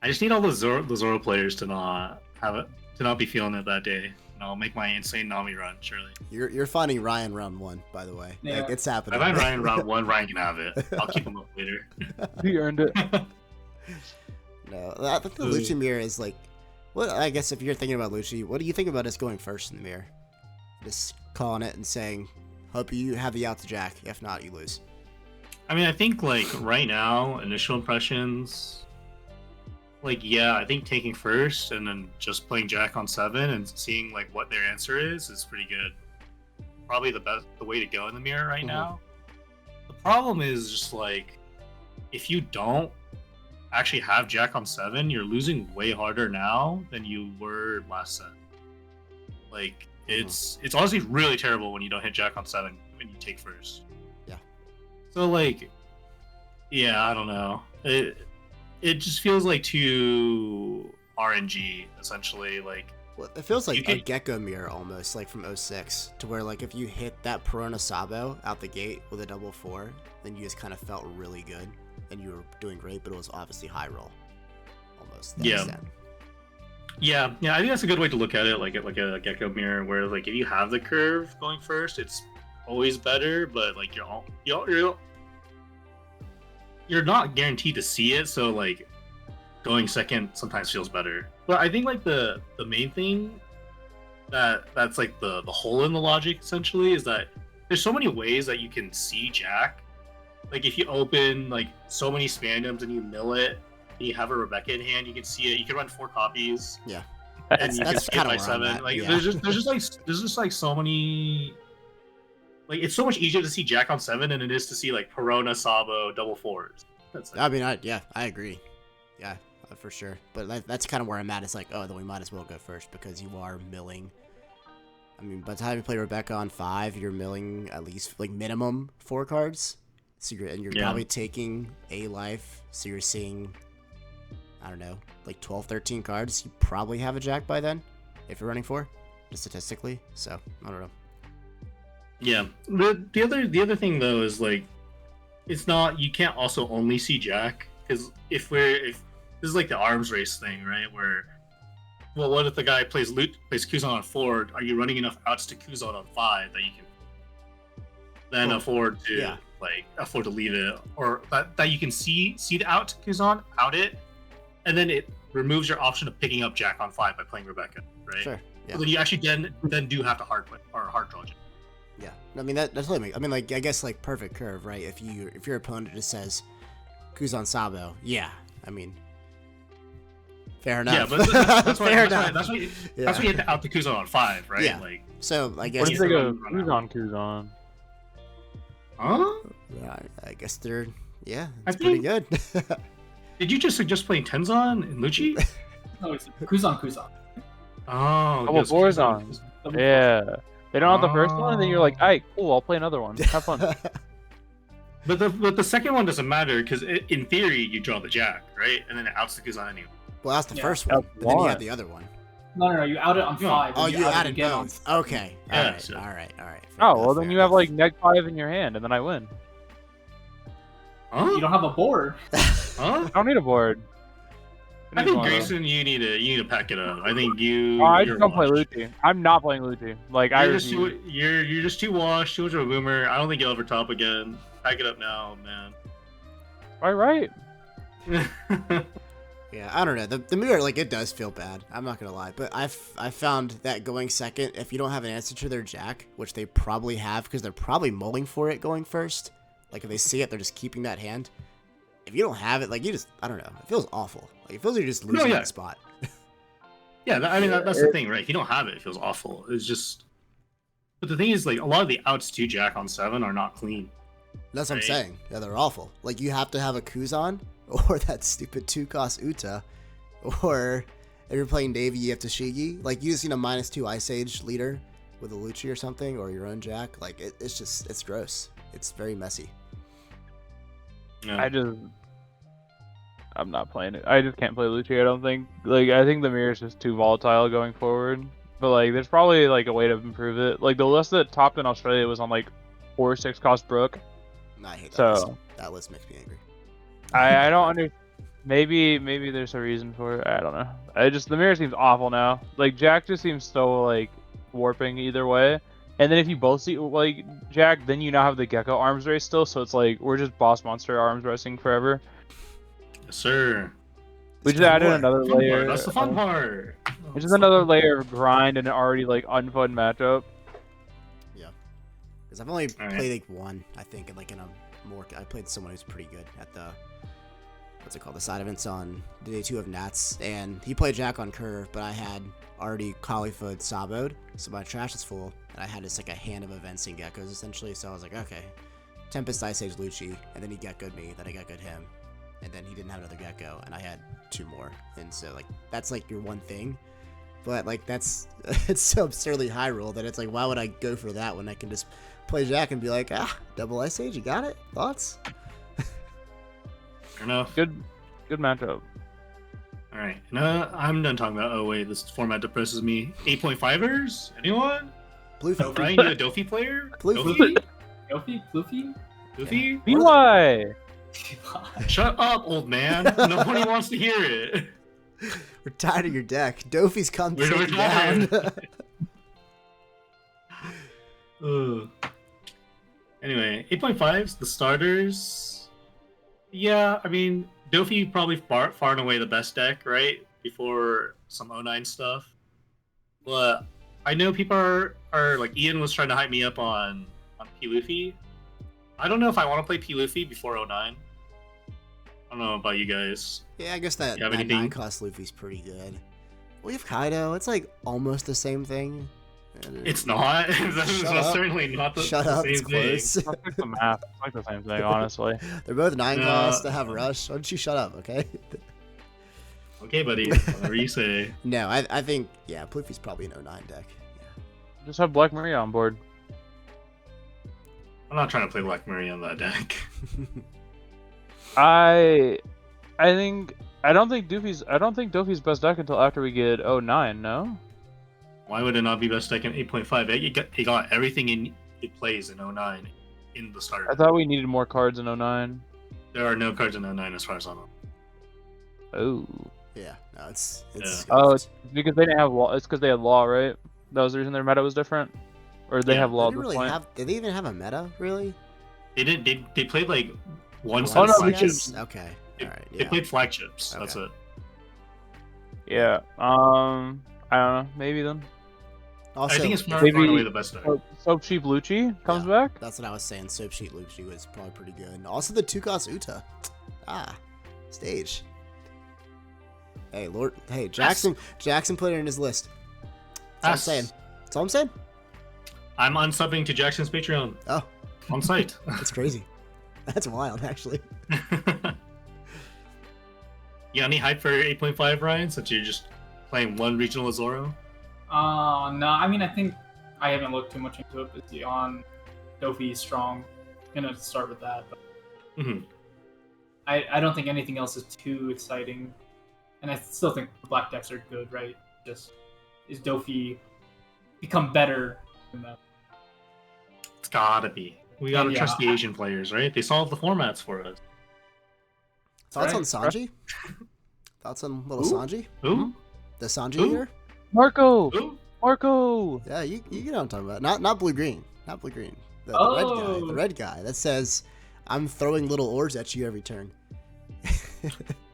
I just need all the Zoro players to not be feeling it that day. And I'll make my insane Nami run, surely. You're finding Ryan round 1, by the way. Yeah. Like, it's If happening. I find Ryan round 1, Ryan can have it. I'll keep him up later. He earned it. No, I think the Lucci mirror is like, what? I guess if you're thinking about Lucci, what do you think about us going first in the mirror? Just calling it and saying, hope you have the out to Jack. If not, you lose. I mean, I think like right now, initial impressions, like yeah, I think taking first and then just playing Jack on 7 and seeing like what their answer is pretty good. Probably the way to go in the mirror right now. The problem is just like if you don't actually have Jack on 7, you're losing way harder now than you were last set. Like it's honestly really terrible when you don't hit Jack on 7 when you take first. Yeah. So like, yeah, I don't know. It just feels like too RNG essentially. Like, Well, it feels like You a can- Gecko mirror almost, like from 06, to where like if you hit that Perona Sabo out the gate with a double 4, then you just kind of felt really good and you were doing great, but it was obviously high roll. Almost. to that Yeah. extent. yeah, I think that's a good way to look at it, like a Gecko mirror, where like if you have the curve going first, it's always better, but like you're not guaranteed to see it, so like going second sometimes feels better. But I think like the main thing that's like the hole in the logic essentially is that there's so many ways that you can see Jack. Like if you open like so many spandoms and you mill it and you have a Rebecca in hand, you can see it. You can run 4 copies and That's- you can that's skip kinda by where I'm 7. at, Like yeah. there's just like so many. Like it's so much easier to see Jack on 7 than it is to see like Perona, Sabo, double 4s. That's like, I mean, I agree. Yeah, for sure. But that's kind of where I'm at. It's like, oh, then we might as well go first because you are milling. I mean, by the time you play Rebecca on 5, you're milling at least like minimum 4 cards. So you're Yeah. probably taking a life. So you're seeing, I don't know, like 12, 13 cards. You probably have a Jack by then if you're running 4, just statistically. So I don't know. yeah. The other thing though is like, it's not, you can't also only see Jack, because if this is like the arms race thing, right? Where, well, what if the guy plays Kuzan on 4? Are you running enough outs to Kuzan on 5 that you can then afford to leave it, or that you can see the out to Kuzan, out it, and then it removes your option of picking up Jack on 5 by playing Rebecca, right? Sure. Yeah. So then you actually then do have to hard play or hard draw Jack. Yeah, I mean that's totally makes. I mean, like I guess like perfect curve, right? If your opponent just says Kuzan Sabo, yeah. I mean, fair enough. Yeah, but that's why fair that's why enough. you hit the out the Kuzan on 5, right? Yeah. Like, So I guess. What if they go Run Kuzan? huh? Yeah, I guess they're. Yeah, I it's pretty good. Did you just suggest playing Tenzon and Lucci? No, it's Kuzan. Oh, Double yes, 4s Kuzan. on. Yeah. They don't have the first one, and then you're like, alright, cool, I'll play another one. Have fun. But the second one doesn't matter because in theory you draw the Jack, right? And then it outs the Kuzan anyway. Well, that's the Yeah, first one, that's but then you one. have the other one. No, you out it on No. 5. Oh, and you out it added again on both. Okay. All Yeah, right. so- All right. Fair Oh, well, enough, then fair you have enough. like neg 5 in your hand, and then I win. Huh? You don't have a board. Huh? I don't need a board. I think Grayson. Grayson, you need to pack it up. I think you. Oh, I you're just don't play washed. Lucci. I'm not playing Lucci. Like, I You're just refuse. you're just too washed, too much of a boomer. I don't think you'll ever top again. Pack it up now, Right. man. Yeah, I don't know. The mirror, like, it does feel bad. I'm not gonna lie, but I found that going second, if you don't have an answer to their Jack, which they probably have because they're probably mulling for it going first. Like if they see it, they're just keeping that hand. If you don't have it, like I don't know. It feels awful. Like it feels like you're just losing yeah. that spot. Yeah, I mean that's the thing, right? If you don't have it, it feels awful. It's just. But the thing is, like, a lot of the outs to Jack on 7 are not clean. That's what I'm Right. saying. Yeah, they're awful. Like you have to have a Kuzan or that stupid 2-cost Uta, or if you're playing Navy, you have Tashigi. Like you just need a -2 Ice Age leader with a Lucci or something, or your own Jack. Like it's gross. It's very messy. Yeah. I'm not playing it. I just can't play Lucci, I don't think. Like, I think the mirror is just too volatile going forward. But, like, there's probably, like, a way to improve it. Like, the list that topped in Australia was on, like, 4-6 cost Brook. I hate that So, list. That list makes me angry. I don't under... Maybe there's a reason for it. I don't know. The mirror seems awful now. Like, Jack just seems so, like, warping either way. And then if you both see, like, Jack, then you now have the Gecko arms race still. So it's like, we're just boss monster arms racing forever. Yes, sir. We just added another layer. That's the fun part. It's just another layer of grind in an already like unfun matchup. Yeah, because I've only played like one, I think, and like in a more. I played someone who's pretty good at the what's it called, the side events on day 2 of Nats, and he played Jack on curve, but I had already Khalifa Saboed, so my trash is full, and I had just like a hand of events and geckos essentially. So I was like, okay, Tempest Ice Age Lucci, and then he geckoed me, then I geckoed him. And then he didn't have another gecko, and I had 2 more. And so, like, that's, like, your one thing. But, like, it's so absurdly high roll that it's like, why would I go for that when I can just play Jack and be like, double Ice Age, you got it? Thoughts? Fair enough. Good matchup. Alright, no, I'm done talking about, oh wait, this format depresses me. 8.5ers? Anyone? Bluefy. Oh, Brian, you a Dofi player? Bluefy. Dofi? Floofy? Doofy? BY! Shut up, old man. Nobody wants to hear it. We're tired of your deck. Dofi's come We're take you down. Anyway, 8.5s, the starters. Yeah, I mean, Dofi probably far and away the best deck, right? Before some 09 stuff. But I know people are like, Ian was trying to hype me up on P. Luffy. I don't know if I want to play P. Luffy before 09. I don't know about you guys. Yeah, I guess that 9-cost Luffy's pretty good. We have Kaido. It's like almost the same thing. It's not. That's certainly not the Shut the up, same it's close. It's like the math. It's like the same thing, honestly. They're both 9-cost to have Rush. Why don't you shut up, okay? Okay, buddy. Whatever you say. No, I think, yeah, Luffy's probably an 09 deck. Yeah. Just have Black Maria on board. I'm not trying to play Black Maria on that deck. I don't think Dofi's best deck until after we get 09, no? Why would it not be best deck in 8.5? It got everything it plays in 09 in the starter. I thought we needed more cards in 09. There are no cards in 09 as far as I know. Oh. Yeah, no, it's Oh, it's because they didn't have law. It's because they had law, right? That was the reason their meta was different? Or did they have law at this point? Did they even have a meta, really? They didn't. They played like one Oh, set of no, flagships. Okay. They, Alright, they yeah. played flagships. Okay. That's it. Yeah. I don't know. Maybe then. Also, I think it's far maybe- and away the best deck. Soap Sheep Lucci comes back? that's what I was saying. Soap Sheet Lucci was probably pretty good. And also the 2-cost Uta. Stage. Hey, Lord. Hey, Jackson put it in his list. That's all I'm saying. That's all I'm saying. I'm unsubbing to Jackson's Patreon. Oh, On site. that's crazy. That's wild, actually. You got any hype for 8.5, Ryan? Since you're just playing one regional Azoro? No, I mean, I think I haven't looked too much into it, but on Dofi is strong. Gonna start with that. But I don't think anything else is too exciting. And I still think the black decks are good, right? Just, is Dofi become better than that? It's gotta be. We gotta trust the Asian players, right? They solve the formats for us. Thoughts on Sanji? Thoughts on little Sanji? Who? The Sanji here? Marco! Who? Marco! Yeah, you know what I'm talking about. Not blue-green. Not blue-green. The red guy. The red guy that says, I'm throwing little orbs at you every turn.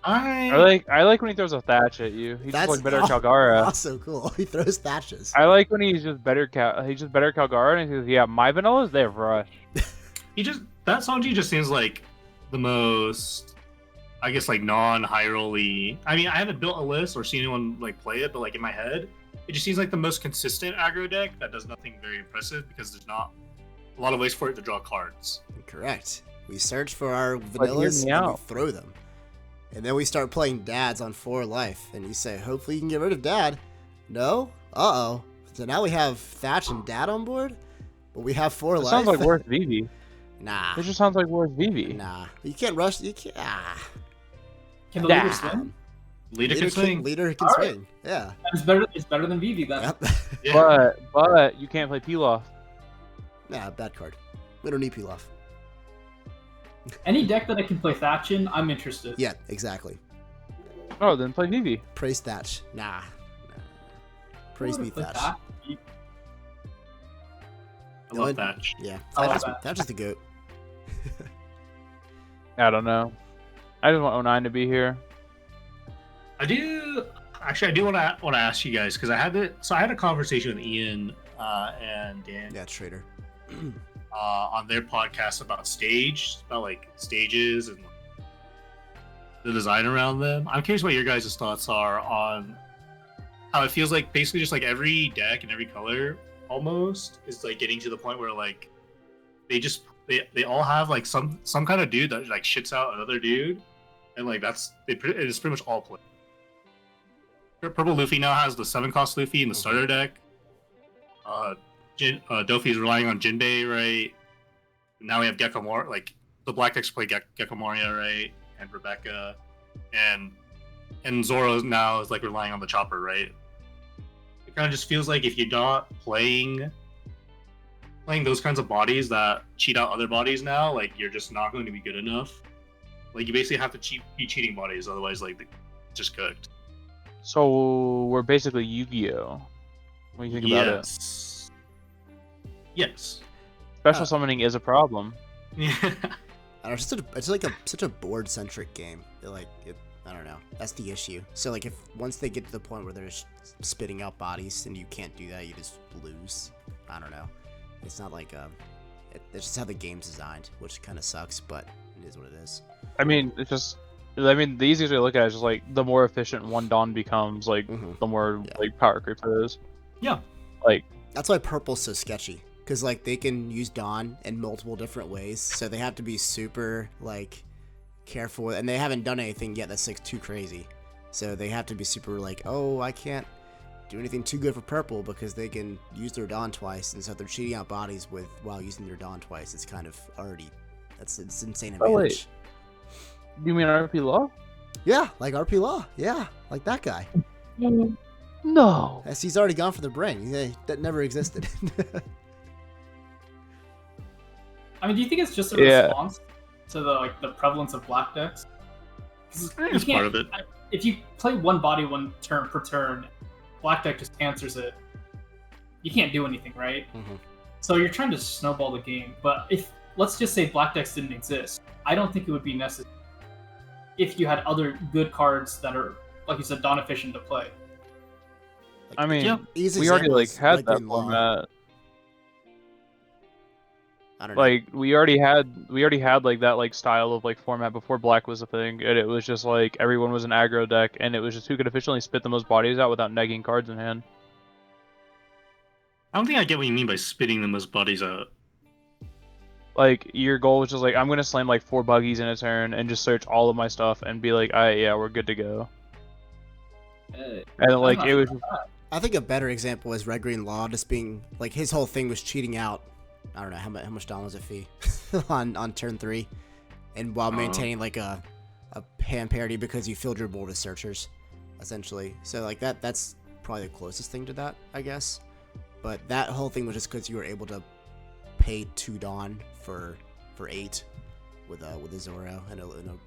I like when he throws a thatch at you. He's just like better Calgara. Also cool. He throws thatches. I like when he's just better Calgara and he says, yeah, my vanillas, they have rush. That Sanji just seems like the most, I guess, like non-high roll-y. I mean, I haven't built a list or seen anyone like play it, but like in my head, it just seems like the most consistent aggro deck that does nothing very impressive because there's not a lot of ways for it to draw cards. Correct. We search for our vanillas and we throw them. And then we start playing dads on 4 life. And you say, hopefully you can get rid of dad. No? Uh-oh. So now we have Thatch and Dad on board, but we have 4 It life. sounds like worth Vivi. Nah. It just sounds like worth Vivi. Nah. You can't rush. You can't. Can the Nah. leader swing? Leader can swing. Leader can All swing. Yeah. It's better than Vivi then. Yep. Yeah. But you can't play Pilaf. Nah, bad card. We don't need Pilaf. Any deck that I can play Thatch in, I'm interested. Yeah, exactly. Oh, then play Vivi. Praise Thatch. Nah. Praise me, Play Thatch. Thatch. I love Thatch. Yeah, I love Thatch, that. Thatch is the goat. I don't know. I just want 09 to be here. I do want to ask you guys because I had a conversation with Ian and Dan Yeah, Trader. on their podcast about like stages and the design around them. I'm curious what your guys' thoughts are on how it feels like basically just like every deck and every color almost is like getting to the point where like they all have like some kind of dude that like shits out another dude, and like it's pretty much all play. Purple Luffy now has the 7-cost Luffy in the starter deck. Dofi's relying on Jinbei, right? Now we have Gekko like the black decks play Gekko Moria, right? And Rebecca, and Zoro now is like relying on the Chopper, right? It kind of just feels like if you're not playing those kinds of bodies that cheat out other bodies now, like you're just not going to be good enough. Like you basically have to be cheating bodies, otherwise like it's just cooked. So we're basically Yu-Gi-Oh. What do you think about it? Yes. Special summoning is a problem. Yeah. I don't know, it's like such a board-centric game. I don't know. That's the issue. So like once they get to the point where they're just spitting out bodies and you can't do that, you just lose. I don't know. It's not like it's just how the game's designed, which kind of sucks, but it is what it is. I mean, the easiest way to look at it is just like the more efficient one Dawn becomes, like the more like power creep it is. Yeah. Like that's why Purple's so sketchy. Because like they can use Dawn in multiple different ways, so they have to be super like careful, and they haven't done anything yet that's like too crazy. So they have to be super like, oh, I can't do anything too good for Purple because they can use their Dawn twice, and so if they're cheating out bodies while using their Dawn twice, it's kind of already it's insane advantage. Oh, wait. You mean RP Law? Yeah, like RP Law. Yeah, like that guy. No. As he's already gone for the brain. That never existed. I mean, do you think it's just a response to the prevalence of black decks? It's part of it. If you play one body one turn per turn, black deck just answers it. You can't do anything, right? Mm-hmm. So you're trying to snowball the game. But if let's just say black decks didn't exist, I don't think it would be necessary if you had other good cards that are, like you said, Dawn efficient to play. I mean, Easy we already example like is had Red that Green Law. format. I don't know. Like we already had like that like style of like format before black was a thing, and it was just like everyone was an aggro deck, and it was just who could efficiently spit the most bodies out without negging cards in hand. I don't think I get what you mean by spitting the most bodies out. Like your goal was just like I'm gonna slam like 4 buggies in a turn and just search all of my stuff and be like, alright, yeah, we're good to go. And like it was. I think a better example is Red Green Law just being like his whole thing was cheating out. I don't know how much Dawn was a fee on turn 3, and while maintaining like a hand parity because you filled your board with searchers, essentially. So like that's probably the closest thing to that, I guess. But that whole thing was just because you were able to pay 2 Dawn for 8 with a Zoro and a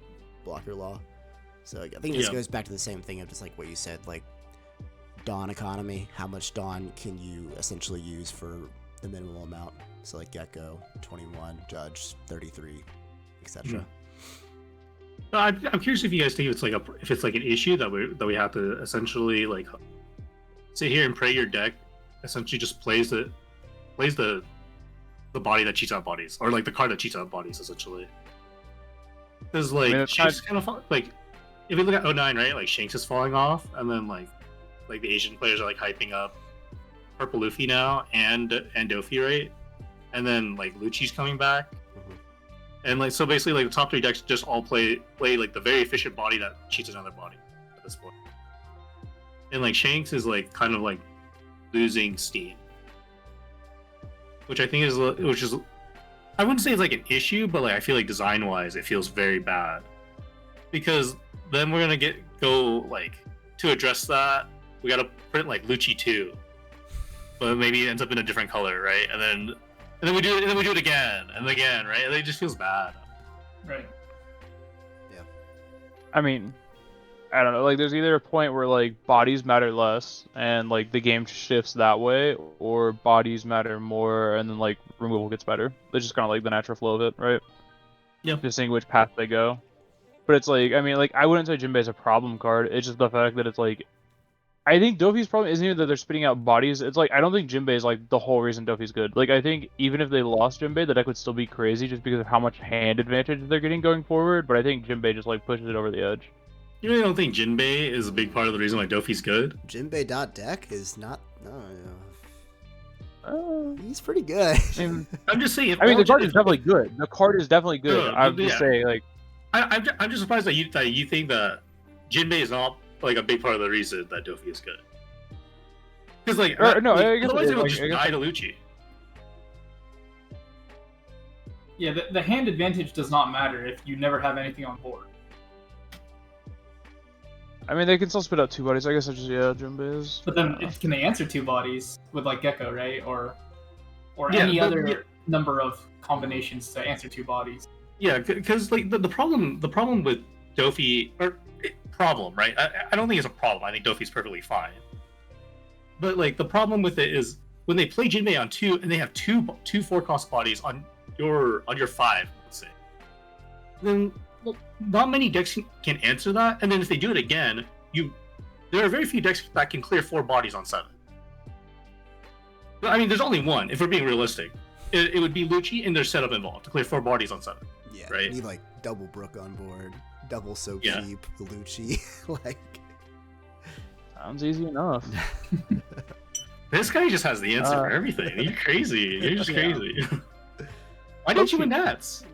blocker law. So like, I think it just goes back to the same thing of just like what you said, like Dawn economy. How much Dawn can you essentially use for the minimum amount? So like Gekko 21, Judge 33, etc. I'm curious if you guys think it's like an issue that we have to essentially like sit here and pray your deck essentially just plays the body that cheats out bodies, or like the card that cheats out bodies essentially. Because like Shanks kind of like if you look at 09, right? Like Shanks is falling off, and then like the Asian players are like hyping up Purple Luffy now and Dofi, right? And then like Lucci's coming back, and like so basically like the top 3 decks just all play like the very efficient body that cheats another body at this point. And like Shanks is like kind of like losing steam, which I think is I wouldn't say it's like an issue, but like I feel like design wise it feels very bad, because then we're gonna go like to address that we gotta print like Lucci 2, but maybe it ends up in a different color, right? And then we do it again and again, right? And it just feels bad. Right. I mean, I don't know. Like, there's either a point where like bodies matter less, and like the game shifts that way, or bodies matter more, and then like removal gets better. It's just kind of like the natural flow of it, right? Yeah. Just seeing which path they go. But it's like, I mean, like I wouldn't say Jinbei is a problem card. It's just the fact that it's like, I think Dofi's problem isn't even that they're spitting out bodies. It's like I don't think Jinbei is like the whole reason Dofi's good. Like I think even if they lost Jinbei, the deck would still be crazy just because of how much hand advantage they're getting going forward. But I think Jinbei just like pushes it over the edge. You really don't think Jinbei is a big part of the reason why Dofi's good? Jinbei.deck is not. No. He's pretty good. I'm just saying. I mean, the card is definitely good. The card is definitely good. No, I'm just saying, like, I'm just surprised that you think that Jinbei is not like a big part of the reason that Dofi is good. Because like, no, like, I guess otherwise it it would is, just like, die to Lucci. Yeah, the hand advantage does not matter if you never have anything on board. I mean, they can still spit out 2 bodies. I guess I just Jinbei is. But then, can they answer 2 bodies with like Gecko, right? Or Yeah, any but- other yeah. number of combinations to answer 2 bodies? Yeah, because like the problem with Dofi problem, right? I don't think it's a problem. I think Dofi's perfectly fine. But like the problem with it is when they play Jinbei on 2 and they have two 4-cost bodies on your 5, let's say, then not many decks can answer that. And then if they do it again, there are very few decks that can clear 4 bodies on 7. But, I mean, there's only one. If we're being realistic, it would be Lucci and their setup involved to clear 4 bodies on 7. Yeah, right? you need like double Brook on board, double So Yeah. Cheap, Lucci, like. Sounds easy enough. This guy just has the answer for everything. You're crazy. You're just crazy. Why didn't you win Nats?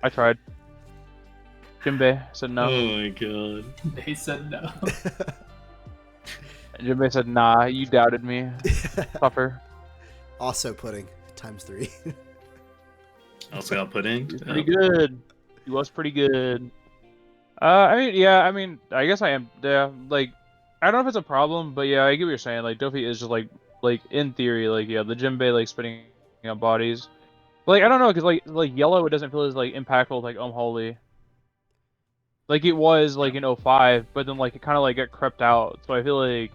I tried. Jinbei said no. Oh my god. They said no. Jinbei said, nah, you doubted me. Suffer. Also pudding ×3. Also got pudding. He was pretty good. He was pretty good. I mean, yeah, I mean, I guess I am, yeah, like, I don't know if it's a problem, but yeah, I get what you're saying. Like, Dofi is just like in theory, like, yeah, the Jinbei, like, spitting out bodies. But, like, I don't know, because, like, yellow, it doesn't feel as, like, impactful with, like, Holy. Like, it was, like, in 05, but then, like, it kind of, like, got crept out. So I feel like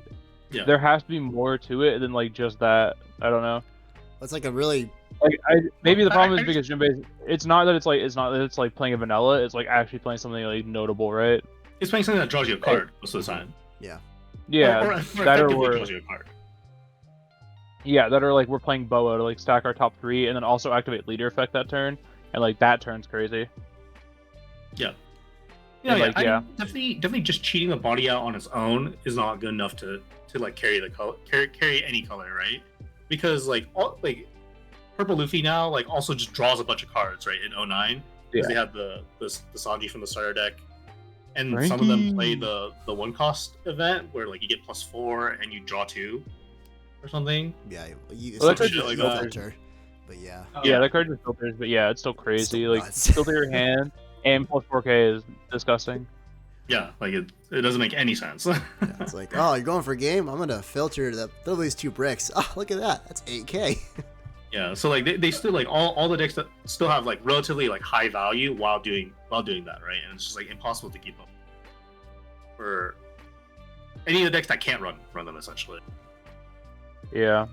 there has to be more to it than, like, just that. I don't know. It's like a really. Like, maybe the problem is because Jinbei, it's not that it's like playing a vanilla, it's, like, actually playing something, like, notable, right? It's playing something that draws you a card most of the time. Yeah. Yeah, Or that effectively or draws you a card. yeah, that are like we're playing Boa to like stack our top 3 and then also activate leader effect that turn, and like that turn's crazy. Yeah. And, Yeah, like, yeah. Definitely just cheating the body out on its own is not good enough to like carry the color, carry any color, right? Because like Purple Luffy now like also just draws a bunch of cards, right? In 09, because they have the Sanji from the starter deck, and some of them play the 1-cost event where like you get +4 and you draw 2 or something. Yeah, you Well, that essentially could just no go- filter, but yeah. Yeah, that card just filters, but yeah, it's still crazy. Still Like nuts. filter your hand and +4K is disgusting. Yeah, like it doesn't make any sense. Yeah, it's like, oh, you're going for a game? I'm gonna filter throw these 2 bricks. Oh, look at that. That's 8K. Yeah, so like they still like all the decks that still have like relatively like high value while doing that, right? And it's just like impossible to keep up for any of the decks that can't run them essentially. Yeah,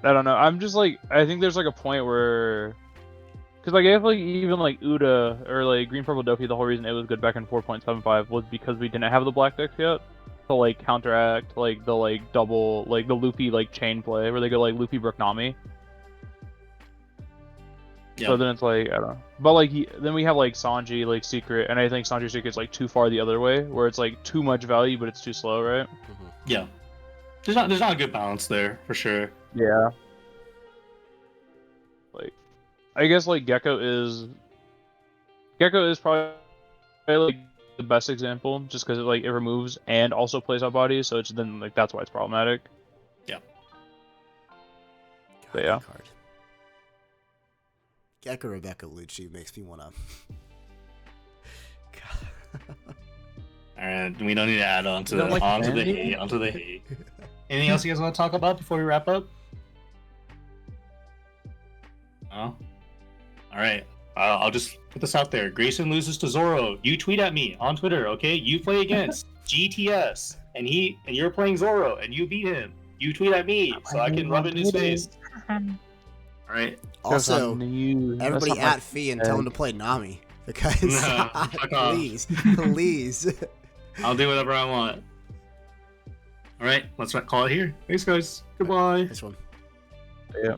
I don't know. I'm just like, I think there's like a point where, because like if like even like Uda or like Green Purple Dofi, the whole reason it was good back in 4.75 was because we didn't have the black decks yet to like counteract like the like double like the Luffy like chain play where they go like Luffy Brook Nami. Yeah. So then it's like, I don't know. But like then we have like Sanji like Secret, and I think Sanji Secret's like too far the other way, where it's like too much value but it's too slow, right? Yeah, there's not a good balance there for sure. Yeah. Like, I guess like Gecko is probably like the best example, just because it removes and also plays out bodies, so it's then like that's why it's problematic. Yeah. But yeah. Card. Gecko Rebecca Lucci makes me wanna. All right, we don't need to add on to You don't like onto the Andy? hate, onto the hate. Anything else you guys want to talk about before we wrap up? No. All right. I'll just put this out there. Grayson loses to Zoro. You tweet at me on Twitter, okay? You play against GTS, and you're playing Zoro, and you beat him. You tweet at me so I can rub it in his face. All right. Also, That's everybody not my at Fee and tell him to play Nami because No, fuck off. please. I'll do whatever I want. All right, let's call it here. Thanks, guys. Goodbye. This one. Yeah.